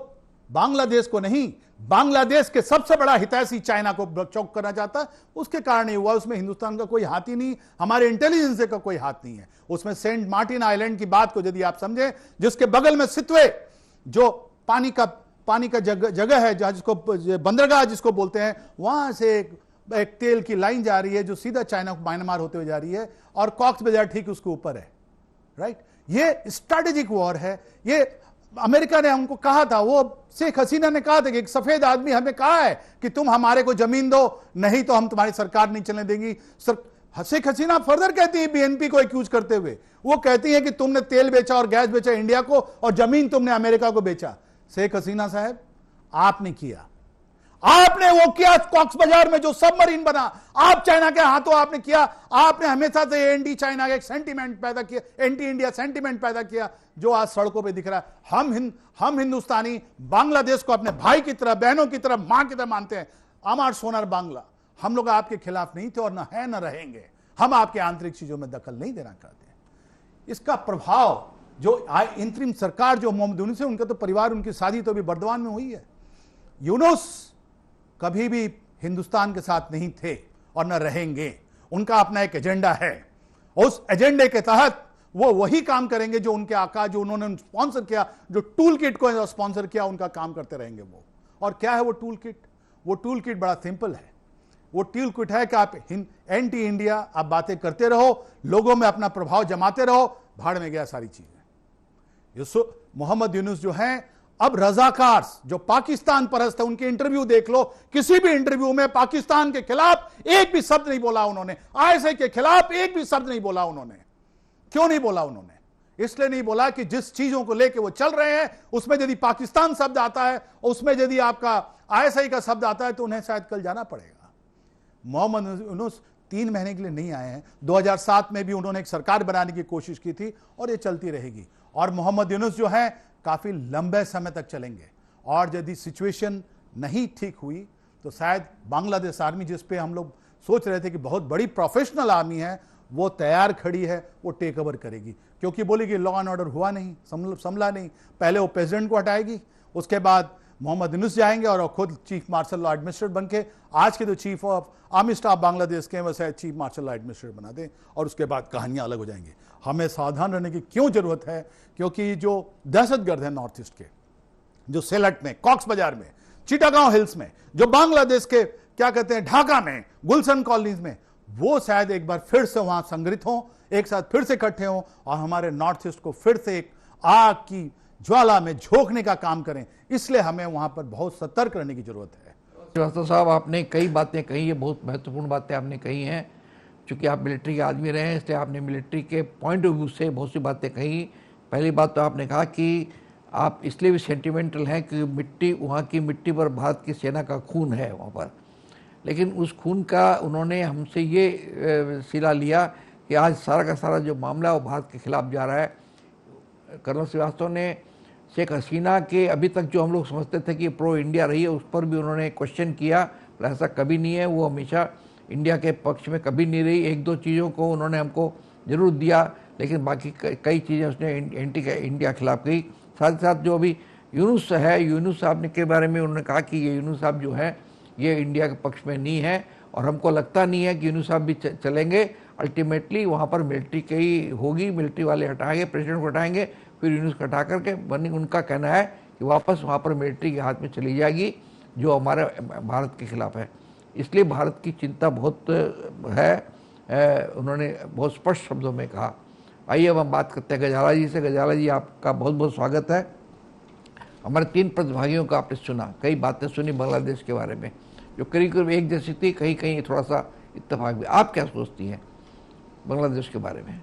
बांग्लादेश को नहीं, बांग्लादेश के सबसे बड़ा हितैषी चाइना को चौक करना चाहता है, उसके कारण ही हुआ। उसमें हिंदुस्तान का कोई हाथ ही नहीं, हमारे इंटेलिजेंस का कोई हाथ नहीं है। उसमें सेंट मार्टिन आइलैंड की बात को यदि आप समझें, जिसके बगल में सितवे, जो पानी का जगह है, जिसको बंदरगाह जिसको बोलते हैं, वहां से एक तेल की लाइन जा रही है जो सीधा चाइना को म्यांमार होते हुए जा रही है और कॉक्स बाजार ठीक उसके ऊपर है। राइट, ये स्ट्रेटेजिक वॉर है। ये अमेरिका ने हमको कहा था, वो शेख हसीना ने कहा था कि एक सफेद आदमी हमें कहा है कि तुम हमारे को जमीन दो, नहीं तो हम तुम्हारी सरकार नहीं चलने देंगी। शेख हसीना फर्दर कहती है BNP को एक्यूज करते हुए, वो कहती है कि तुमने तेल बेचा और गैस बेचा इंडिया को और जमीन तुमने अमेरिका को बेचा। शेख हसीना साहब, आपने किया, आपने वो किया कॉक्स बाजार में जो सबमरीन बना, आप चाइना के हाथों आपने किया। आपने हमेशा से एंटी चाइना का एक सेंटीमेंट पैदा किया, एंटी इंडिया सेंटीमेंट पैदा किया, जो आज सड़कों पे दिख रहा है। हम हिंदुस्तानी बांग्लादेश को अपने भाई की तरह, बहनों की तरह, मां की तरह मानते हैं। अमर सोनार बांग्ला, हम लोग आपके खिलाफ नहीं थे और न है न रहेंगे। हम आपके आंतरिक चीजों में दखल नहीं देना चाहते। इसका प्रभाव जो इंतरिम सरकार जो मोहम्मद यूनुस है, उनका तो परिवार, उनकी शादी तो अभी बर्दवान में हुई है। यूनुस कभी भी हिंदुस्तान के साथ नहीं थे और न रहेंगे। उनका अपना एक एजेंडा है, उस एजेंडे के तहत वो वही काम करेंगे जो उनके आका, जो उन्होंने स्पॉन्सर किया, जो टूल किट को स्पॉन्सर किया, उनका काम करते रहेंगे वो। और क्या है वो टूल किट? वो टूल किट बड़ा सिंपल है। वो टूल किट है कि आप एंटी इंडिया आप बातें करते रहो, लोगों में अपना प्रभाव जमाते रहो, भाड़ में गया सारी चीजें। मोहम्मद यूनुस जो हैं अब रजाकार, जो पाकिस्तान परस्त है, उनके इंटरव्यू देख लो, किसी भी इंटरव्यू में पाकिस्तान के खिलाफ एक भी शब्द नहीं बोला उन्होंने, ISI के खिलाफ एक भी शब्द नहीं बोला उन्होंने। क्यों नहीं बोला उन्होंने? इसलिए नहीं बोला कि जिस चीजों को लेके वो चल रहे हैं उसमें यदि पाकिस्तान शब्द आता है, उसमें यदि आपका ISI का शब्द आता है तो उन्हें शायद कल जाना पड़ेगा। मोहम्मद यूनुस 3 महीने के लिए नहीं आए हैं। 2007 में भी उन्होंने एक सरकार बनाने की कोशिश की थी और ये चलती रहेगी। और मोहम्मद यूनुस जो है काफी लंबे समय तक चलेंगे। और यदि सिचुएशन नहीं ठीक हुई तो शायद बांग्लादेश आर्मी, जिस पे हम लोग सोच रहे थे कि बहुत बड़ी प्रोफेशनल आर्मी है, वो तैयार खड़ी है, वो टेक ओवर करेगी। क्योंकि बोलेगी लॉ एंड ऑर्डर हुआ नहीं, संभला नहीं। पहले वो प्रेसिडेंट को हटाएगी, उसके बाद मोहम्मद यूनुस जाएंगे और खुद चीफ मार्शल लॉ एडमिनिस्ट्रेटर बन के, आज के जो chief of army staff Bangladesh के, वैसे चीफ मार्शल लॉ एडमिनिस्ट्रेटर बना दें और उसके बाद कहानियां अलग हो जाएंगी। हमें सावधान रहने की क्यों जरूरत है? क्योंकि जो दहशतगर्द है नॉर्थ ईस्ट के, जो सेलट में, कॉक्स बाजार में, चिटागांव हिल्स में, जो बांग्लादेश के क्या कहते हैं ढाका में, गुलशन कॉलोनीज में, वो शायद एक बार फिर से वहां संग्रहित हों, एक साथ फिर से इकट्ठे हों और हमारे नॉर्थ ईस्ट को फिर से एक आग की ज्वाला में झोंकने का काम करें। इसलिए हमें वहां पर बहुत सतर्क रहने की जरूरत है। श्रीवास्तव साहब, आपने कई बातें कही है, बहुत महत्वपूर्ण बातें आपने कही हैं। चूँकि आप मिलिट्री के आदमी रहे हैं, इसलिए आपने मिलिट्री के पॉइंट ऑफ व्यू से बहुत सी बातें कही। पहली बात तो आपने कहा कि आप इसलिए भी सेंटिमेंटल हैं कि मिट्टी, वहाँ की मिट्टी पर भारत की सेना का खून है वहाँ पर। लेकिन उस खून का उन्होंने हमसे ये सिला लिया कि आज सारा का सारा जो मामला है वो भारत के खिलाफ जा रहा है। कर्नल श्रीवास्तव ने शेख हसीना के अभी तक जो हम लोग समझते थे कि प्रो इंडिया रही है, उस पर भी उन्होंने क्वेश्चन किया, पर ऐसा कभी नहीं है। वो हमेशा इंडिया के पक्ष में कभी नहीं रही। 1-2 चीज़ों को उन्होंने हमको ज़रूर दिया, लेकिन बाकी कई चीज़ें उसने एंटी इंडिया खिलाफ कही। साथ ही साथ जो अभी यूनुस है, यूनुस साहब ने के बारे में उन्होंने कहा कि ये यूनुस साहब जो है ये इंडिया के पक्ष में नहीं है और हमको लगता नहीं है कि यूनुस साहब भी चलेंगे। अल्टीमेटली वहाँ पर मिलिट्री की ही होगी, मिलिट्री वाले हटाएंगे, प्रेसिडेंट को हटाएंगे, फिर यूनुस को हटा करके उनका कहना है कि वापस वहाँ पर मिलिट्री के हाथ में चली जाएगी जो हमारे भारत के खिलाफ है। इसलिए भारत की चिंता बहुत है, उन्होंने बहुत स्पष्ट शब्दों में कहा। आइए अब हम बात करते हैं गजाला जी से। गजाला जी, आपका बहुत बहुत स्वागत है। हमारे 3 प्रतिभागियों का आपने सुना, कई बातें सुनी बांग्लादेश के बारे में जो करीब करीब एक जैसी थी, कहीं कहीं थोड़ा सा इत्तेफाक भी। आप क्या सोचती हैं बांग्लादेश के बारे में?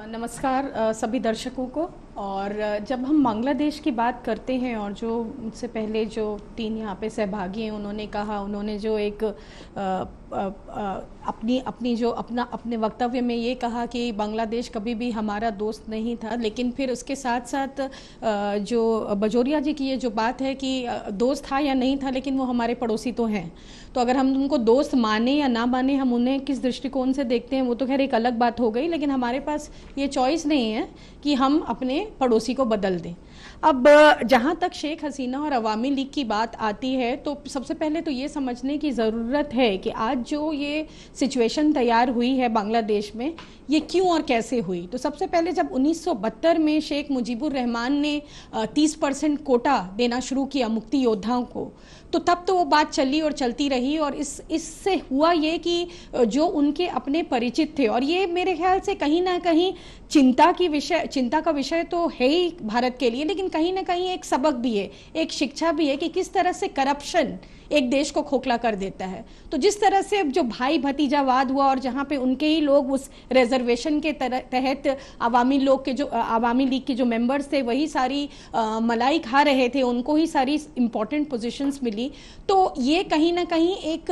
नमस्कार सभी दर्शकों को। और जब हम बांग्लादेश की बात करते हैं और जो मुझसे पहले जो 3 यहाँ पे सहभागी हैं उन्होंने कहा, उन्होंने जो एक अपने वक्तव्य में ये कहा कि बांग्लादेश कभी भी हमारा दोस्त नहीं था, लेकिन फिर उसके साथ साथ जो बजोरिया जी की ये जो बात है कि दोस्त था या नहीं था, लेकिन वो हमारे पड़ोसी तो हैं। तो अगर हम उनको दोस्त माने या ना माने, हम उन्हें किस दृष्टिकोण से देखते हैं वो तो खैर एक अलग बात हो गई, लेकिन हमारे पास ये चॉइस नहीं है कि हम अपने पड़ोसी को बदल दें। अब जहाँ तक शेख हसीना और अवामी लीग की बात आती है तो सबसे पहले तो ये समझने की ज़रूरत है कि आज जो ये सिचुएशन तैयार हुई है बांग्लादेश में, ये क्यों और कैसे हुई। तो सबसे पहले जब 1972 में शेख मुजीबुर रहमान ने 30% कोटा देना शुरू किया मुक्ति योद्धाओं को, तो तब तो वो बात चली और चलती रही। और इससे हुआ ये कि जो उनके अपने परिचित थे, और ये मेरे ख्याल से कहीं ना कहीं चिंता का विषय तो है ही भारत के लिए, लेकिन कहीं ना कहीं एक सबक भी है, एक शिक्षा भी है कि किस तरह से करप्शन एक देश को खोखला कर देता है। तो जिस तरह से जो भाई भतीजावाद हुआ और जहाँ पे उनके ही लोग उस रिजर्वेशन के तहत अवामी लीग के जो मेंबर्स थे वही सारी मलाई खा रहे थे, उनको ही सारी इंपॉर्टेंट पोजीशंस मिली। तो ये कहीं ना कहीं एक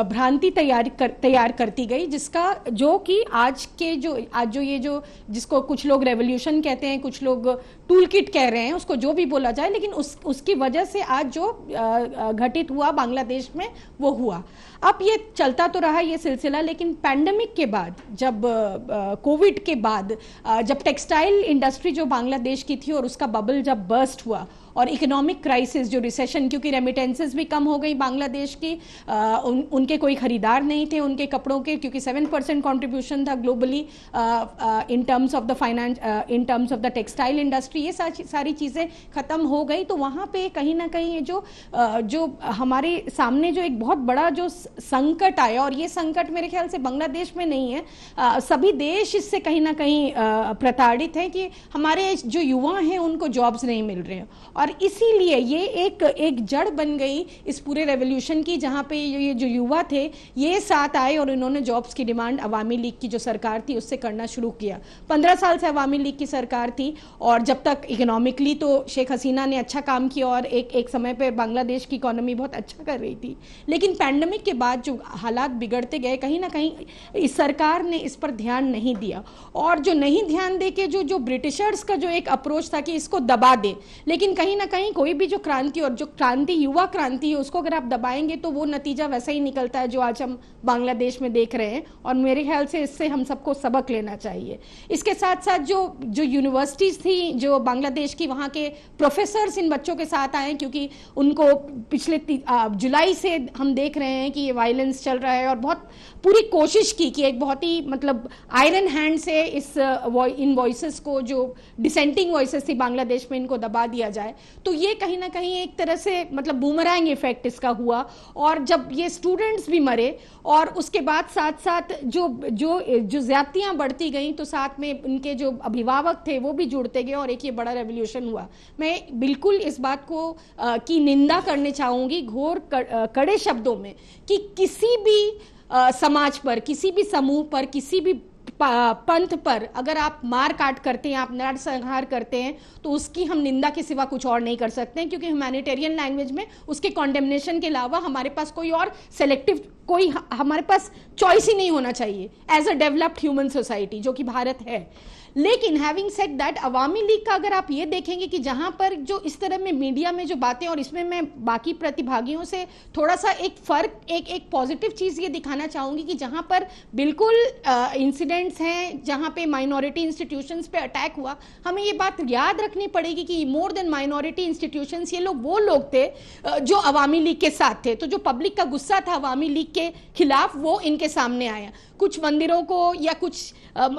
भ्रांति तैयार करती गई, जिसका जो कि आज जिसको कुछ लोग रेवोल्यूशन कहते हैं, कुछ लोग टूल किट कह रहे हैं, उसको जो भी बोला जाए, लेकिन उसकी वजह से आज जो घटित हुआ बांग्लादेश में वो हुआ। अब ये चलता तो रहा ये सिलसिला, लेकिन पैंडेमिक के बाद, जब कोविड के बाद, जब टेक्सटाइल इंडस्ट्री जो बांग्लादेश की थी और उसका बबल जब बर्स्ट हुआ और इकोनॉमिक क्राइसिस, जो रिसेशन, क्योंकि रेमिटेंसेस भी कम हो गई बांग्लादेश की, उनके कोई खरीदार नहीं थे उनके कपड़ों के, क्योंकि 7% कंट्रीब्यूशन था globally in terms of the textile industry. ये सारी चीज़ें ख़त्म हो गई। तो वहाँ पे कहीं ना कहीं ये जो हमारे सामने जो एक बहुत बड़ा जो संकट आया, और ये संकट मेरे ख्याल से बांग्लादेश में नहीं है, सभी देश इससे कहीं ना कहीं प्रताड़ित हैं कि हमारे जो युवा हैं उनको जॉब्स नहीं मिल रहे हैं। और इसीलिए ये एक जड़ बन गई इस पूरे रेवोल्यूशन की, जहाँ पे ये जो युवा थे ये साथ आए और इन्होंने जॉब्स की डिमांड अवामी लीग की जो सरकार थी उससे करना शुरू किया। 15 साल से अवामी लीग की सरकार थी, और जब तक इकोनॉमिकली तो शेख हसीना ने अच्छा काम किया और एक समय पे बांग्लादेश की इकोनॉमी बहुत अच्छा कर रही थी, लेकिन पैंडेमिक के बाद जो हालात बिगड़ते गए, कहीं ना कहीं इस सरकार ने इस पर ध्यान नहीं दिया। और जो नहीं ध्यान दे के जो ब्रिटिशर्स का जो एक अप्रोच था कि इसको दबा दे, लेकिन कहीं ना कहीं कोई भी जो क्रांति, और जो क्रांति युवा क्रांति है, उसको अगर आप दबाएंगे तो वो नतीजा वैसा ही निकलता है जो आज हम बांग्लादेश में देख रहे हैं। और मेरे ख्याल से इससे हम सबको सबक लेना चाहिए। इसके साथ साथ जो यूनिवर्सिटीज़ थी जो बांग्लादेश की, वहाँ के प्रोफेसर्स इन बच्चों के साथ आए, क्योंकि उनको पिछले जुलाई से हम देख रहे हैं कि ये वायलेंस चल रहा है, और बहुत पूरी कोशिश की कि एक बहुत ही मतलब आयरन हैंड से इन वॉइसेस को, जो डिसेंटिंग वॉइसेस थी बांग्लादेश में, इनको दबा दिया जाए। तो ये कहीं ना कहीं एक तरह से मतलब बूमरैंग इफेक्ट इसका हुआ। और जब ये स्टूडेंट्स भी मरे और उसके बाद साथ साथ जो ज्यादतियां बढ़ती गई, तो साथ में उनके जो अभिभावक थे वो भी जुड़ते गए और एक ये बड़ा रेवोल्यूशन हुआ। मैं बिल्कुल इस बात को की निंदा करने चाहूंगी घोर कड़े शब्दों में कि किसी भी समाज पर, किसी भी समूह पर, किसी भी पंथ पर अगर आप मार काट करते हैं, आप नरसंहार करते हैं, तो उसकी हम निंदा के सिवा कुछ और नहीं कर सकते हैं, क्योंकि ह्यूमैनिटेरियन लैंग्वेज में उसके कॉन्डेमनेशन के अलावा हमारे पास कोई और सेलेक्टिव हमारे पास चॉइस ही नहीं होना चाहिए as a developed human society, जो कि भारत है। लेकिन having said that Awami League का अगर आप ये देखेंगे कि जहां पर जो इस तरह में मीडिया में जो बातें, और इसमें मैं बाकी प्रतिभागियों से थोड़ा सा एक फर्क, एक पॉजिटिव चीज ये दिखाना चाहूंगी कि जहां पर बिल्कुल इंसिडेंट्स हैं जहां पे माइनॉरिटी इंस्टीट्यूशंस पे अटैक हुआ, हमें ये बात याद रखनी पड़ेगी कि मोर देन माइनॉरिटी इंस्टीट्यूशंस, ये लोग वो लोग थे जो अवामी लीग के साथ थे। तो जो पब्लिक का गुस्सा था अवामी लीग के खिलाफ वो इनके सामने आया। कुछ मंदिरों को या कुछ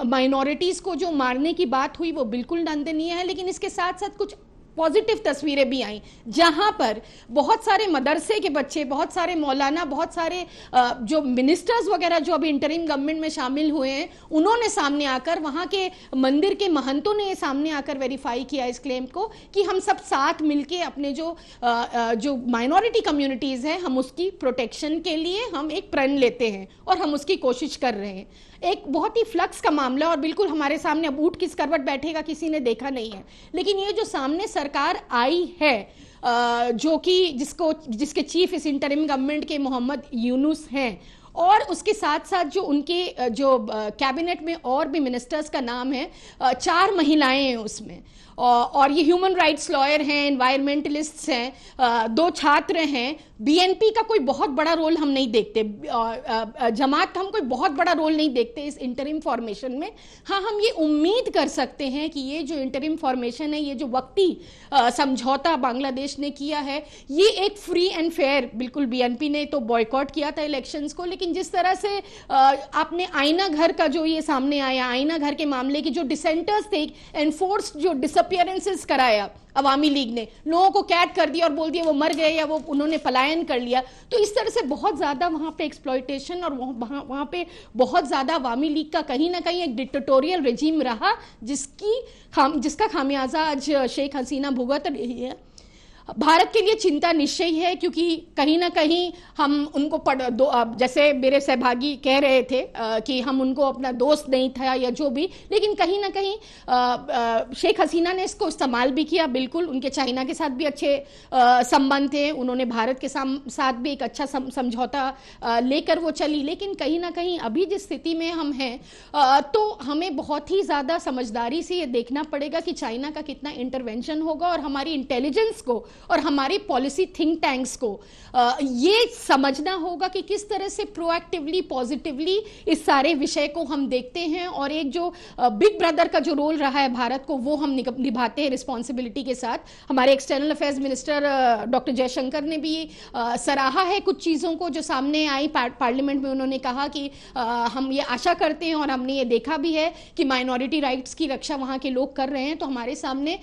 माइनॉरिटीज को जो मारने की बात हुई वो बिल्कुल निंदनीय है, लेकिन इसके साथ साथ कुछ पॉजिटिव तस्वीरें भी आई जहां पर बहुत सारे मदरसे के बच्चे, बहुत सारे मौलाना, बहुत सारे जो मिनिस्टर्स वगैरह जो अभी इंटरिम गवर्नमेंट में शामिल हुए हैं, उन्होंने सामने आकर, वहां के मंदिर के महंतों ने सामने आकर वेरीफाई किया इस क्लेम को कि हम सब साथ मिलके अपने जो माइनॉरिटी कम्युनिटीज हैं, हम उसकी प्रोटेक्शन के लिए हम एक प्रण लेते हैं और हम उसकी कोशिश कर रहे हैं। एक बहुत ही फ्लक्स का मामला और बिल्कुल हमारे सामने, अब ऊँट किस करवट बैठेगा किसी ने देखा नहीं है, लेकिन ये जो सामने सरकार आई है जो कि जिसके चीफ इस इंटरिम गवर्नमेंट के मोहम्मद यूनुस हैं, और उसके साथ साथ जो उनके जो कैबिनेट में और भी मिनिस्टर्स का नाम है, 4 महिलाएं हैं उसमें, और ये ह्यूमन राइट्स लॉयर हैं, एनवायरमेंटलिस्ट्स हैं, 2 छात्र हैं। बीएनपी का कोई बहुत बड़ा रोल हम नहीं देखते, जमात का हम कोई बहुत बड़ा रोल नहीं देखते इस इंटरिम फॉर्मेशन में। हाँ, हम ये उम्मीद कर सकते हैं कि ये जो इंटरिम फॉर्मेशन है, ये जो वक्ती समझौता बांग्लादेश ने किया है, ये एक फ्री एंड फेयर, बिल्कुल बीएनपी ने तो बॉयकॉट किया था इलेक्शंस को, लेकिन जिस तरह से आपने आईना घर का जो ये सामने आया, आईना घर के मामले के जो डिसेंटर्स थे, एनफोर्स्ड जो डिसअपियरेंसेस कराया अवामी लीग ने, लोगों को कैद कर दिया और बोल दिया वो मर गए या वो उन्होंने पलायन कर लिया, तो इस तरह से बहुत ज़्यादा वहाँ पे एक्सप्लॉयटेशन और वहाँ पे बहुत ज़्यादा अवामी लीग का कहीं ना कहीं एक डिक्टेटोरियल रेजिम रहा, जिसका खामियाजा आज शेख हसीना भुगत रही है। भारत के लिए चिंता निश्चय है, क्योंकि कहीं ना कहीं हम उनको जैसे मेरे सहभागी कह रहे थे कि हम उनको अपना दोस्त नहीं था या जो भी, लेकिन कहीं ना कहीं शेख हसीना ने इसको इस्तेमाल भी किया। बिल्कुल उनके चाइना के साथ भी अच्छे संबंध थे, उन्होंने भारत के साथ भी एक अच्छा समझौता लेकर वो चली, लेकिन कहीं ना कहीं अभी जिस स्थिति में हम हैं तो हमें बहुत ही ज़्यादा समझदारी से ये देखना पड़ेगा कि चाइना का कितना इंटरवेंशन होगा, और हमारी इंटेलिजेंस को और हमारी पॉलिसी थिंक टैंक्स को ये समझना होगा कि किस तरह से प्रोएक्टिवली, पॉजिटिवली इस सारे विषय को हम देखते हैं, और एक जो बिग ब्रदर का जो रोल रहा है भारत को, वो हम निभाते हैं रिस्पॉन्सिबिलिटी के साथ। हमारे external affairs minister doctor Jaishankar ने भी सराहा है कुछ चीज़ों को जो सामने आई पार्लियामेंट में। उन्होंने कहा कि हम ये आशा करते हैं और हमने ये देखा भी है कि माइनॉरिटी राइट्स की रक्षा वहाँ के लोग कर रहे हैं, तो हमारे सामने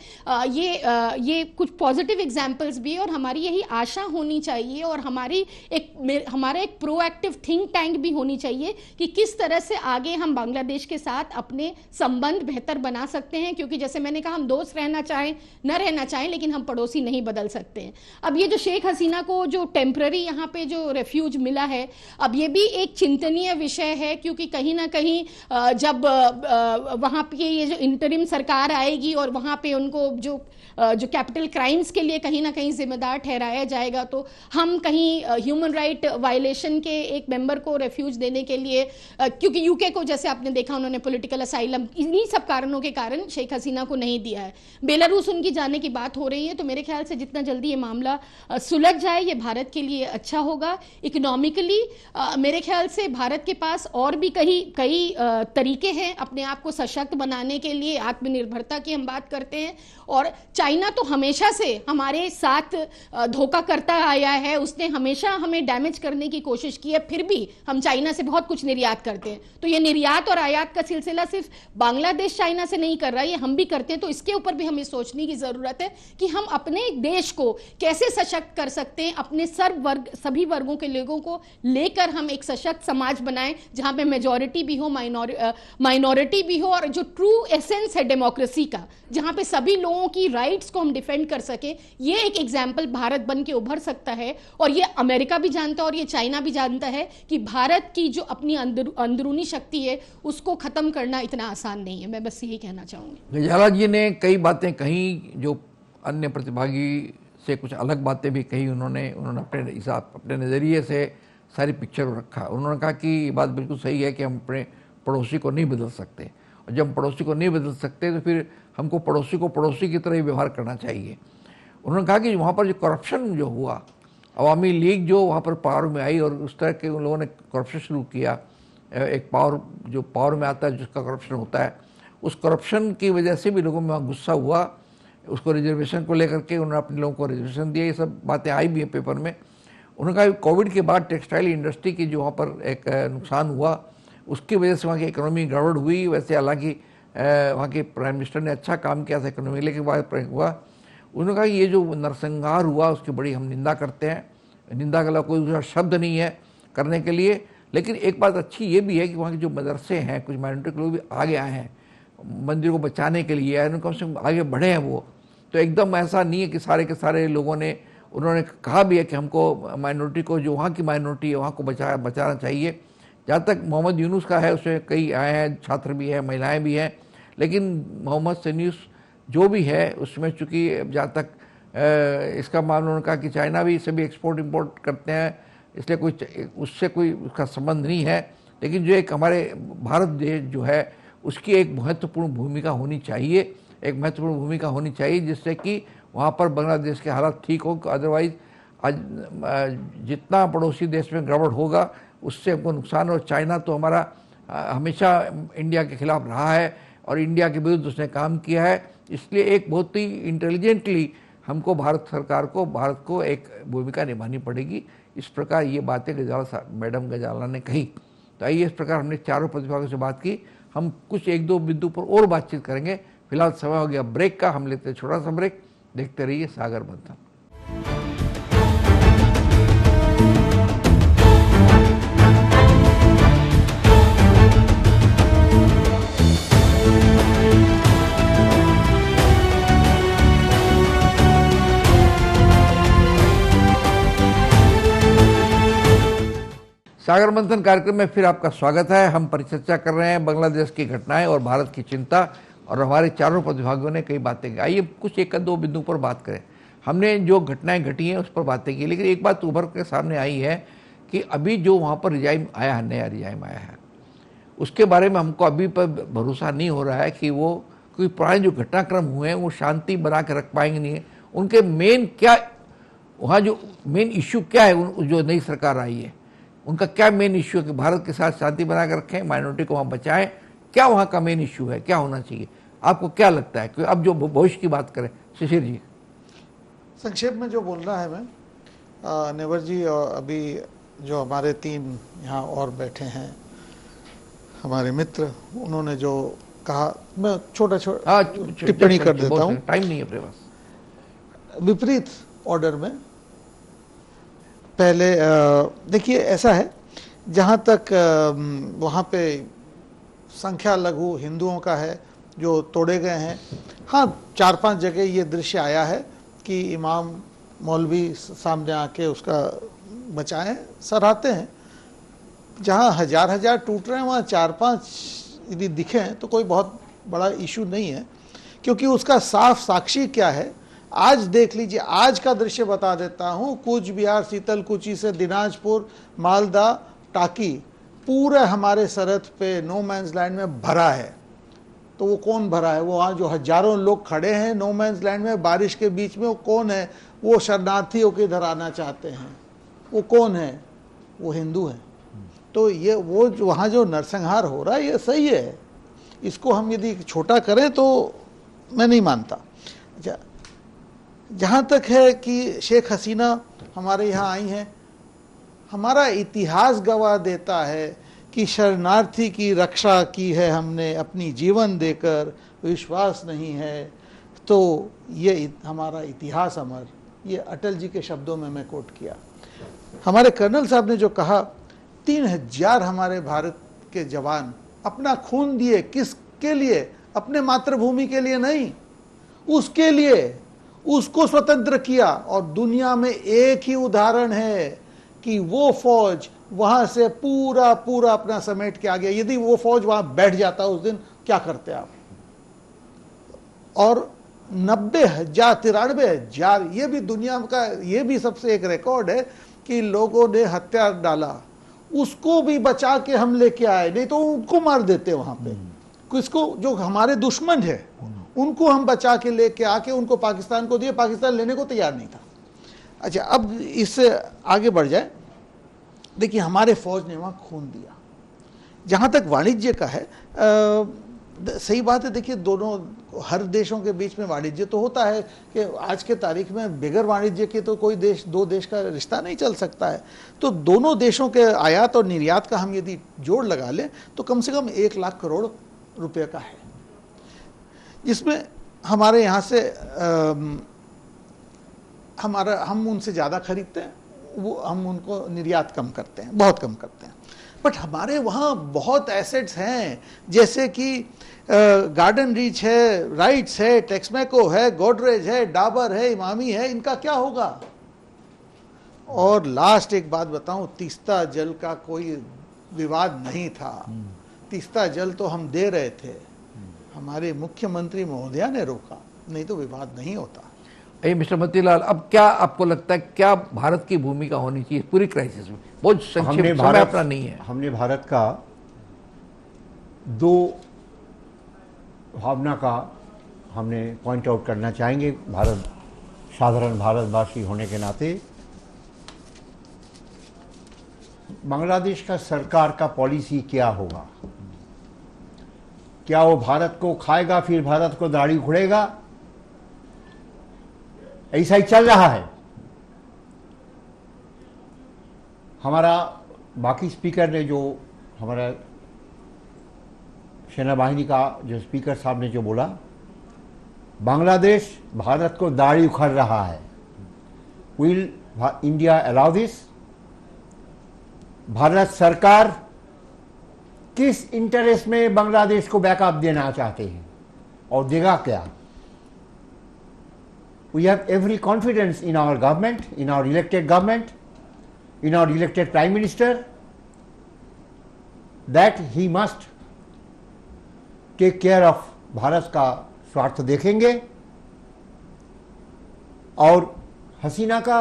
ये कुछ पॉजिटिव एग्जाम्पल्स भी है, और हमारी यही आशा होनी चाहिए, और हमारा एक प्रोएक्टिव थिंक टैंक भी होनी चाहिए कि किस तरह से आगे हम बांग्लादेश के साथ अपने संबंध बेहतर बना सकते हैं, क्योंकि जैसे मैंने कहा, हम दोस्त रहना चाहें न रहना चाहें, लेकिन हम पड़ोसी नहीं बदल सकते हैं। अब ये जो शेख हसीना को जो टेम्पररी यहाँ पे जो रेफ्यूज मिला है, अब ये भी एक चिंतनीय विषय है, क्योंकि कहीं ना कहीं जब वहाँ पे ये जो इंटरिम सरकार आएगी और वहाँ पे उनको जो कैपिटल क्राइम्स के लिए कहीं ना कहीं जिम्मेदार ठहराया जाएगा, तो हम कहीं ह्यूमन राइट वायलेशन के एक मेंबर को रेफ्यूज देने के लिए, क्योंकि यूके को जैसे आपने देखा उन्होंने पॉलिटिकल असाइलम इन्हीं सब कारणों के कारण शेख हसीना को नहीं दिया है। बेलारूस उनकी जाने की बात हो रही है, तो मेरे ख्याल से जितना जल्दी ये मामला सुलझ जाए ये भारत के लिए अच्छा होगा। इकोनॉमिकली मेरे ख्याल से भारत के पास और भी कई तरीके हैं अपने आप को सशक्त बनाने के लिए। आत्मनिर्भरता की हम बात करते हैं, और चाइना तो हमेशा से हमारे साथ धोखा करता आया है, उसने हमेशा हमें डैमेज करने की कोशिश की है, फिर भी हम चाइना से बहुत कुछ निर्यात करते हैं। तो ये निर्यात और आयात का सिलसिला सिर्फ बांग्लादेश चाइना से नहीं कर रहा है, ये हम भी करते हैं। तो इसके ऊपर भी हमें सोचने की जरूरत है कि हम अपने देश को कैसे सशक्त कर सकते हैं, अपने सभी वर्गों के लोगों को लेकर हम एक सशक्त समाज बनाएं, जहां पे मेजॉरिटी भी हो, माइनॉरिटी भी हो, और जो ट्रू एसेंस है डेमोक्रेसी का, जहां पे सभी लोगों की राइट्स को हम डिफेंड कर सके। ये एक एग्जाम्पल भारत बन के उभर सकता है, और ये अमेरिका भी जानता है और ये चाइना भी जानता है कि भारत की जो अपनी अंदरूनी शक्ति है उसको खत्म करना इतना आसान नहीं है। मैं बस यही कहना चाहूंगी। गजाला जी ने कई बातें कही, जो अन्य प्रतिभागी से कुछ अलग बातें भी कही। उन्होंने अपने हिसाब, अपने नज़रिए से सारी पिक्चर रखा। उन्होंने कहा कि ये बात बिल्कुल सही है कि हम अपने पड़ोसी को नहीं बदल सकते, और जब पड़ोसी को नहीं बदल सकते तो फिर हमको पड़ोसी को पड़ोसी की तरह ही व्यवहार करना चाहिए। उन्होंने कहा कि वहाँ पर जो करप्शन जो हुआ, अवामी लीग जो वहाँ पर पावर में आई और उस तरह के उन लोगों ने करप्शन शुरू किया, एक पावर में आता है जिसका करप्शन होता है, उस करप्शन की वजह से भी लोगों में वहाँ गुस्सा हुआ। उसको रिजर्वेशन को लेकर के उन्होंने अपने लोगों को रिजर्वेशन दिया, ये सब बातें आई भी हैं पेपर में। उन्होंने कहा कि कोविड के बाद टेक्सटाइल इंडस्ट्री की जो वहाँ पर एक नुकसान हुआ उसकी वजह से वहाँ की इकोनॉमी गड़बड़ हुई। वैसे हालांकि वहाँ के प्राइम मिनिस्टर ने अच्छा काम किया था इकोनॉमी, लेकिन बाद हुआ। उन्होंने कहा कि ये जो नरसंहार हुआ उसकी बड़ी हम निंदा करते हैं, निंदा का कोई दूसरा शब्द नहीं है करने के लिए। लेकिन एक बात अच्छी ये भी है कि वहाँ के जो मदरसे हैं, कुछ माइनॉरिटी के लोग भी आगे आए हैं मंदिर को बचाने के लिए, कम से कम आगे बढ़े हैं वो। तो एकदम ऐसा नहीं है कि सारे के सारे लोगों ने, उन्होंने कहा भी है कि हमको माइनॉरिटी को, जो वहाँ की माइनॉरिटी है वहाँ को बचाना चाहिए। जहाँ तक मोहम्मद यूनुस का है उसमें कई आए हैं, छात्र भी हैं, महिलाएं भी हैं, लेकिन मोहम्मद यूनुस जो भी है उसमें चूँकि जहाँ तक इसका मामला उन्होंने कहा कि चाइना भी इसे भी एक्सपोर्ट इंपोर्ट करते हैं, इसलिए उससे कोई उसका संबंध नहीं है। लेकिन जो एक हमारे भारत देश जो है उसकी एक महत्वपूर्ण भूमिका होनी चाहिए, जिससे कि वहाँ पर बांग्लादेश के हालात ठीक हो। अदरवाइज आज जितना पड़ोसी देश में गड़बड़ होगा उससे हमको नुकसान। और चाइना तो हमारा हमेशा इंडिया के खिलाफ रहा है और इंडिया के विरुद्ध उसने काम किया है, इसलिए एक बहुत ही इंटेलिजेंटली हमको भारत को एक भूमिका निभानी पड़ेगी। इस प्रकार ये बातें मैडम गजाला ने कही। तो आइए, इस प्रकार हमने चारों प्रतिभागियों से बात की। हम कुछ एक दो बिंदु पर और बातचीत करेंगे। फिलहाल समय हो गया ब्रेक का, हम लेते हैं छोटा सा ब्रेक। देखते रहिए सागर मंथन। सागर मंथन कार्यक्रम में फिर आपका स्वागत है। हम परिचर्चा कर रहे हैं बांग्लादेश की घटनाएं और भारत की चिंता, और हमारे चारों प्रतिभागियों ने कई बातें की। आइए कुछ एक दो बिंदु पर बात करें। हमने जो घटनाएं घटी हैं उस पर बातें की, लेकिन एक बात उभर के सामने आई है कि अभी जो वहाँ पर रिजाइम आया है, नया रिजाइम आया है, उसके बारे में हमको अभी पर भरोसा नहीं हो रहा है कि वो कोई पुराने जो घटनाक्रम हुए हैं वो शांति बना के रख पाएंगे नहीं। उनके मेन क्या, वहाँ जो मेन इश्यू क्या है, जो नई सरकार आई है उनका क्या मेन इश्यू है कि भारत के साथ शांति बना कर रखें, माइनॉरिटी को वहाँ बचाएं, क्या वहाँ का मेन इश्यू है, क्या होना चाहिए, आपको क्या लगता है? कि अब जो भविष्य की बात करें, शिशिर जी। संक्षेप में जो बोलना है मैं, नेवर जी और अभी जो हमारे तीन यहाँ और बैठे हैं हमारे मित्र, उन्होंने जो कहा, मैं छोटा टिप्पणी कर देता हूँ, टाइम नहीं है अपने पास। विपरीत ऑर्डर में पहले देखिए, ऐसा है जहाँ तक वहाँ पे संख्या लघु हिंदुओं का है जो तोड़े गए हैं। हाँ, 4-5 जगह ये दृश्य आया है कि इमाम मौलवी सामने आके उसका बचाएं, सराहते हैं। जहाँ हजार टूट रहे हैं वहाँ 4-5 यदि दिखें तो कोई बहुत बड़ा इशू नहीं है, क्योंकि उसका साफ साक्षी क्या है आज देख लीजिए। आज का दृश्य बता देता हूँ, कूच बिहार शीतलकुची से दिनाजपुर, मालदा, टाकी, पूरे हमारे सरहद पे नो मैंस लैंड में भरा है। तो वो कौन भरा है? वो वहाँ जो हजारों लोग खड़े हैं नो मैंस लैंड में बारिश के बीच में, वो कौन है? वो शरणार्थियों के इधर आना चाहते हैं। वो कौन है? वो हिंदू हैं। तो ये वो वहाँ जो नरसंहार हो रहा है ये सही है, इसको हम यदि छोटा करें तो मैं नहीं मानता। जहाँ तक है कि शेख हसीना हमारे यहाँ आई हैं, हमारा इतिहास गवाह देता है कि शरणार्थी की रक्षा की है हमने अपनी जीवन देकर, विश्वास नहीं है तो ये हमारा इतिहास अमर। ये अटल जी के शब्दों में मैं कोट किया। हमारे कर्नल साहब ने जो कहा, 3000 हमारे भारत के जवान अपना खून दिए, किसके लिए? अपने मातृभूमि के लिए नहीं, उसके लिए, उसको स्वतंत्र किया। और दुनिया में एक ही उदाहरण है कि वो फौज वहां से पूरा अपना समेट के आ गया। यदि वो फौज वहां बैठ जाता उस दिन, क्या करते आप? और 90,000 93,000, ये भी दुनिया का, ये भी सबसे एक रिकॉर्ड है कि लोगों ने हथियार डाला, उसको भी बचा के हम लेके आए, नहीं तो उनको मार देते वहां पे। किसको, जो हमारे दुश्मन है उनको हम बचा के लेके आके उनको पाकिस्तान को दिए, पाकिस्तान लेने को तैयार नहीं था। अच्छा, अब इससे आगे बढ़ जाए। देखिए, हमारे फौज ने वहाँ खून दिया। जहाँ तक वाणिज्य का है, सही बात है। देखिए, दोनों हर देशों के बीच में वाणिज्य तो होता है कि आज के तारीख में बगैर वाणिज्य के तो कोई देश, दो देश का रिश्ता नहीं चल सकता है। तो दोनों देशों के आयात और निर्यात का हम यदि जोड़ लगा लें तो कम से कम 1 लाख करोड़ रुपए का है, जिसमें हमारे यहाँ से हम उनसे ज़्यादा खरीदते हैं, वो हम उनको निर्यात कम करते हैं, बहुत कम करते हैं। बट हमारे वहाँ बहुत एसेट्स हैं, जैसे कि गार्डन रीच है, राइट्स है, टेक्समैको है, गोदरेज है, डाबर है, इमामी है, इनका क्या होगा? और लास्ट एक बात बताऊं, तीस्ता जल का कोई विवाद नहीं था। तीस्ता जल तो हम दे रहे थे, हमारे मुख्यमंत्री महोदया ने रोका, नहीं तो विवाद नहीं होता। मिस्टर मोतीलाल, अब क्या आपको लगता है, क्या भारत की भूमिका होनी चाहिए पूरी क्राइसिस में? बहुत संक्षिप्त समय अपना नहीं है। हमने भारत का दो भावना का हमने पॉइंट आउट करना चाहेंगे, भारत साधारण भारतवासी होने के नाते। बांग्लादेश का सरकार का पॉलिसी क्या होगा? क्या वो भारत को खाएगा फिर भारत को दाढ़ी उखड़ेगा? ऐसा ही चल रहा है। हमारा बाकी स्पीकर ने जो, हमारा सेना बाहिनी का जो स्पीकर साहब ने जो बोला, बांग्लादेश भारत को दाढ़ी उखाड़ रहा है। Will India allow this? Bharat सरकार किस इंटरेस्ट में बांग्लादेश को बैकअप देना चाहते हैं और देगा क्या? We have every confidence in our government, in our elected government, in our elected Prime Minister, that he must take care of Bharat का स्वार्थ देखेंगे। और हसीना का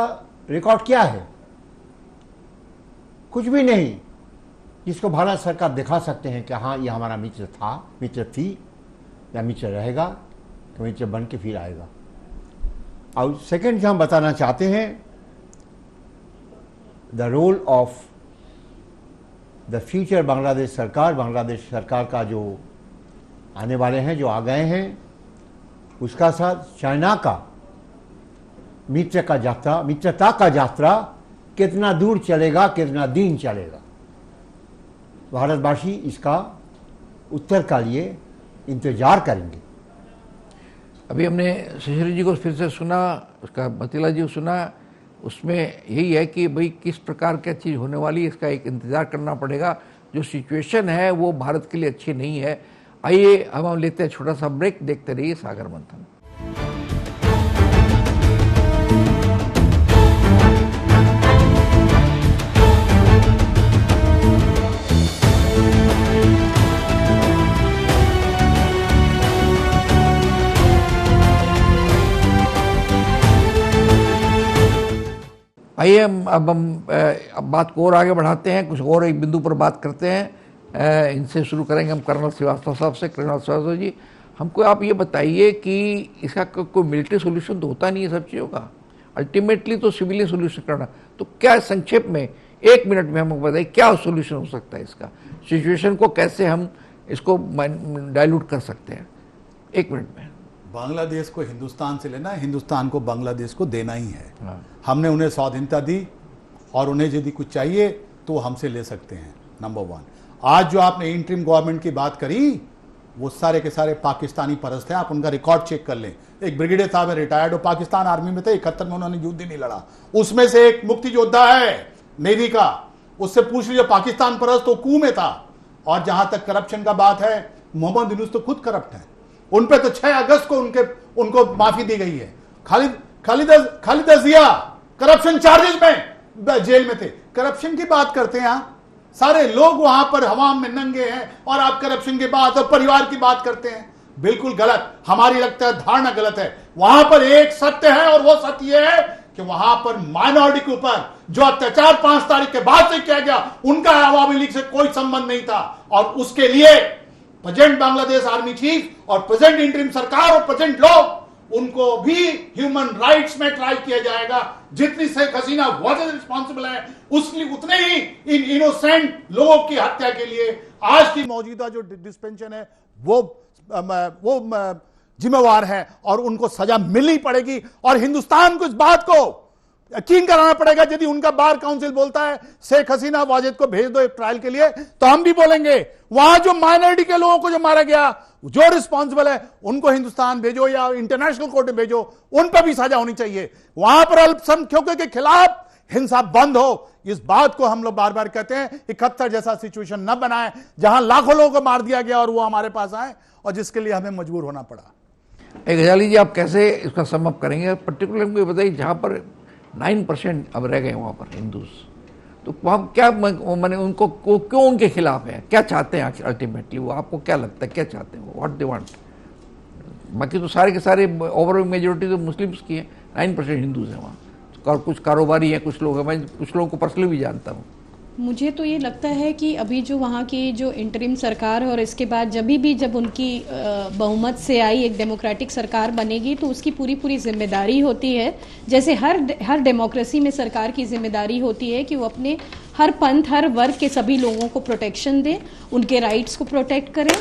रिकॉर्ड क्या है? कुछ भी नहीं, जिसको भारत सरकार दिखा सकते हैं कि हाँ, ये हमारा मित्र था, मित्र थी, या मित्र रहेगा, तो मित्र बन के फिर आएगा। और सेकंड जो हम बताना चाहते हैं, the role of the future Bangladesh सरकार का जो आने वाले हैं, जो आ गए हैं, उसका साथ चाइना का मित्रता का यात्रा कितना दूर चलेगा, कितना दिन चलेगा? भारतवासी इसका उत्तर का लिए इंतजार करेंगे। अभी हमने शशि जी को फिर से सुना, उसका मोतीलाल जी को सुना, उसमें यही है कि भाई किस प्रकार क्या चीज़ होने वाली है, इसका एक इंतज़ार करना पड़ेगा। जो सिचुएशन है वो भारत के लिए अच्छी नहीं है। आइए हम लेते हैं छोटा सा ब्रेक, देखते रहिए सागर मंथन। आइए अब बात को और आगे बढ़ाते हैं, कुछ और एक बिंदु पर बात करते हैं। इनसे शुरू करेंगे हम कर्नल श्रीवास्तव साहब से। कर्नल श्रीवास्तव जी, हमको आप ये बताइए कि इसका कोई मिलिट्री सोल्यूशन तो होता नहीं है सब चीज़ों का, अल्टीमेटली तो सिविलियन सोल्यूशन करना। तो क्या संक्षेप में 1 मिनट में हमको बताइए क्या सोल्यूशन हो सकता है इसका, सिचुएशन को कैसे हम इसको डाइल्यूट कर सकते हैं 1 मिनट में? बांग्लादेश को हिंदुस्तान से लेना है, हिंदुस्तान को बांग्लादेश को देना ही है। हमने उन्हें स्वाधीनता दी और उन्हें यदि कुछ चाहिए तो वो हमसे ले सकते हैं। नंबर 1। आज जो आपने इंटरिम गवर्नमेंट की बात करी, वो सारे के सारे पाकिस्तानी परस्त हैं। आप उनका रिकॉर्ड चेक कर लें। एक ब्रिगेडियर साहब रिटायर्ड हो, पाकिस्तान आर्मी में थे, 71 में उन्होंने युद्ध ही नहीं लड़ा। उसमें से एक मुक्ति योद्धा है नेवी का, उससे पूछ लीजिए पाकिस्तान परस्त तो कू में था। और जहां तक करप्शन का बात है, मोहम्मद यूनुस तो खुद करप्ट है। उन पे तो 6 अगस्त को उनको माफी दी गई है। खालिद जिया करप्शन चार्जेस में जेल में थे। करप्शन की बात करते हैं आप, सारे लोग वहां पर हवाम में नंगे हैं और आप करप्शन की बात और परिवार की बात करते हैं। बिल्कुल गलत, हमारी लगता है धारणा गलत है। वहां पर एक सत्य है और वो सत्य यह है कि वहां पर माइनॉरिटी के ऊपर जो अत्याचार 5 तारीख के बाद से किया गया, उनका अवामी लीग से कोई संबंध नहीं था। और उसके लिए प्रेजेंट बांग्लादेश आर्मी चीफ और प्रेजेंट इंटरिम सरकार और प्रेजेंट लोग, उनको भी ह्यूमन राइट्स में ट्राई किया जाएगा। जितनी शेख हसीना वाजिद रिस्पॉन्सिबल है, उतने ही इन इनोसेंट लोगों की हत्या के लिए आज की मौजूदा जो डिस्पेंशन है वो जिम्मेवार है और उनको सजा मिलनी पड़ेगी। और हिंदुस्तान को इस बात को यकीन कराना पड़ेगा। यदि उनका बार काउंसिल बोलता है शेख हसीना वाजिद को भेज दो एक ट्रायल के लिए, तो हम भी बोलेंगे वहां जो माइनॉरिटी के लोगों को जो मारा गया, जो रिस्पॉन्सिबल है, उनको हिंदुस्तान भेजो या इंटरनेशनल कोर्ट में भेजो, उन पर भी सजा होनी चाहिए। वहां पर अल्पसंख्यकों के खिलाफ हिंसा बंद हो, इस बात को हम लोग बार बार कहते हैं। 71 जैसा सिचुएशन न बनाए जहां लाखों लोगों को मार दिया गया और वो हमारे पास आए और जिसके लिए हमें मजबूर होना पड़ा। गजाली जी, आप कैसे इसका सम अप करेंगे? पर्टिकुलर मुझे बताइए, जहां पर 9% अब रह गए वहां पर हिंदूज, तो वहां क्या मैंने उनको क्यों उनके खिलाफ है, क्या चाहते हैं अल्टीमेटली वो? आपको क्या लगता है क्या चाहते हैं वो? What they want? बाकी तो सारे के सारे ओवरऑल मेजोरिटी तो मुस्लिम्स की है, 9% हिंदूज हैं वहाँ, और कुछ कारोबारी हैं, कुछ लोग हैं। मैं कुछ लोगों को पर्सनली भी जानता हूँ। मुझे तो ये लगता है कि अभी जो वहाँ की जो इंटरिम सरकार है और इसके बाद जब उनकी बहुमत से आई एक डेमोक्रेटिक सरकार बनेगी, तो उसकी पूरी जिम्मेदारी होती है, जैसे हर डेमोक्रेसी में सरकार की जिम्मेदारी होती है कि वो अपने हर पंथ, हर वर्ग के सभी लोगों को प्रोटेक्शन दें, उनके राइट्स को प्रोटेक्ट करें,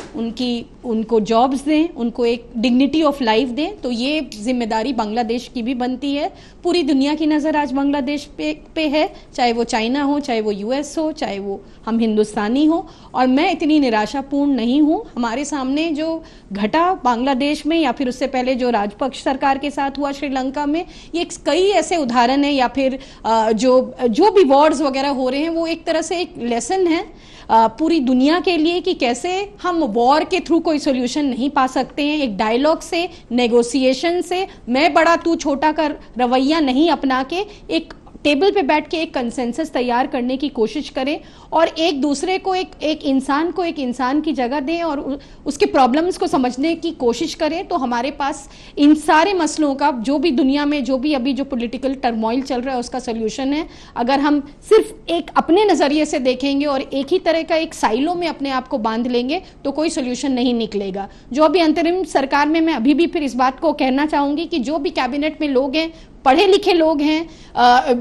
उनको जॉब्स दें, उनको एक डिग्निटी ऑफ लाइफ दें। तो ये जिम्मेदारी बांग्लादेश की भी बनती है। पूरी दुनिया की नज़र आज बांग्लादेश पे है, चाहे वो चाइना हो, चाहे वो यूएस हो, चाहे वो हम हिंदुस्तानी हो। और मैं इतनी निराशापूर्ण नहीं हूँ। हमारे सामने जो घटा बांग्लादेश में या फिर उससे पहले जो राजपक्ष सरकार के साथ हुआ श्रीलंका में, ये कई ऐसे उदाहरण हैं, या फिर जो भी वॉर्स वगैरह हो रहे हैं, वो एक तरह से एक लेसन है पूरी दुनिया के लिए कि कैसे हम वॉर के थ्रू कोई सोल्यूशन नहीं पा सकते हैं। एक डायलॉग से, नेगोशिएशन से, मैं बड़ा तू छोटा का रवैया नहीं अपना के एक टेबल पे बैठ के एक कंसेंसस तैयार करने की कोशिश करें और एक दूसरे को एक इंसान को एक इंसान की जगह दें और उसके प्रॉब्लम्स को समझने की कोशिश करें। तो हमारे पास इन सारे मसलों का, जो भी दुनिया में जो भी अभी जो पॉलिटिकल टर्मोइल चल रहा है, उसका सोल्यूशन है। अगर हम सिर्फ एक अपने नज़रिए से देखेंगे और एक ही तरह का एक साइलो में अपने आप को बांध लेंगे तो कोई सोल्यूशन नहीं निकलेगा। जो अभी अंतरिम सरकार में, मैं अभी भी फिर इस बात को कहना चाहूँगी कि जो भी कैबिनेट में लोग हैं, पढ़े लिखे लोग हैं,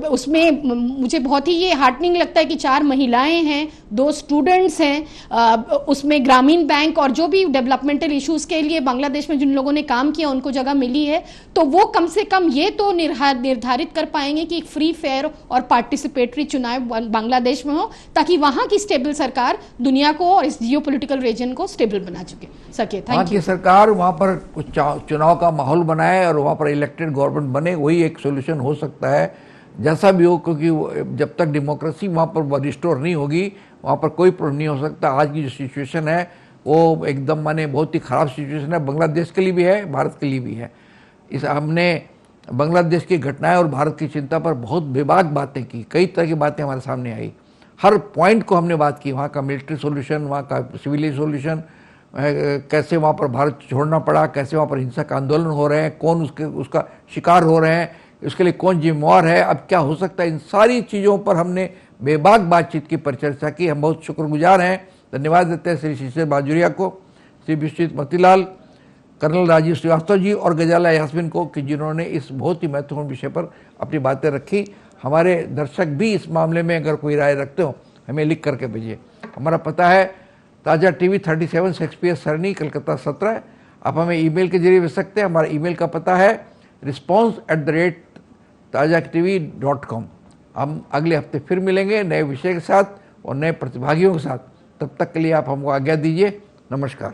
उसमें मुझे बहुत ही ये हार्टनिंग लगता है कि 4 महिलाएं हैं, 2 स्टूडेंट्स हैं, उसमें ग्रामीण बैंक और जो भी डेवलपमेंटल इश्यूज के लिए बांग्लादेश में जिन लोगों ने काम किया उनको जगह मिली है। तो वो कम से कम ये तो निर्धारित कर पाएंगे कि एक फ्री, फेयर और पार्टिसिपेटरी चुनाव बांग्लादेश में हो, ताकि वहां की स्टेबल सरकार दुनिया को और इस जियोपॉलिटिकल रीजन को स्टेबल बना सके। वहाँ की सरकार वहाँ पर कुछ चुनाव का माहौल बनाए और वहाँ पर इलेक्टेड गवर्नमेंट बने, वही एक सोल्यूशन हो सकता है, जैसा भी हो। क्योंकि जब तक डेमोक्रेसी वहाँ पर रिस्टोर नहीं होगी, वहाँ पर कोई प्रोग्रेस नहीं हो सकता। आज की जो सिचुएशन है वो एकदम माने बहुत ही ख़राब सिचुएशन है, बांग्लादेश के लिए भी है, भारत के लिए भी है। हमने बांग्लादेश की घटनाएं और भारत की चिंता पर बहुत बेबाक बातें की, कई तरह की बातें हमारे सामने आई, हर पॉइंट को हमने बात की। वहाँ का मिलिट्री सोल्यूशन, वहाँ का सिविलियन सोल्यूशन, कैसे वहाँ पर भारत छोड़ना पड़ा, कैसे वहाँ पर हिंसक आंदोलन हो रहे हैं, कौन उसका शिकार हो रहे हैं, इसके लिए कौन जिम्मेवार है, अब क्या हो सकता है। इन सारी चीज़ों पर हमने बेबाक बातचीत की, परिचर्चा की। हम बहुत शुक्रगुजार हैं, धन्यवाद देते हैं श्री शिशिर बाजोरिया को, श्री विश्वजीत मोतीलाल, कर्नल राजीव श्रीवास्तव जी और गजाला यास्मीन को, कि जिन्होंने इस बहुत ही महत्वपूर्ण विषय पर अपनी बातें रखी। हमारे दर्शक भी इस मामले में अगर कोई राय रखते हो, हमें लिख करके भेजिए। हमारा पता है ताज़ा टीवी 37 शेक्सपियर सरनी, कलकत्ता 17। आप हमें ईमेल के जरिए भेज सकते हैं। हमारा ईमेल का पता है response@taza.tv.com। हम अगले हफ्ते फिर मिलेंगे नए विषय के साथ और नए प्रतिभागियों के साथ। तब तक के लिए आप हमको आज्ञा दीजिए। नमस्कार।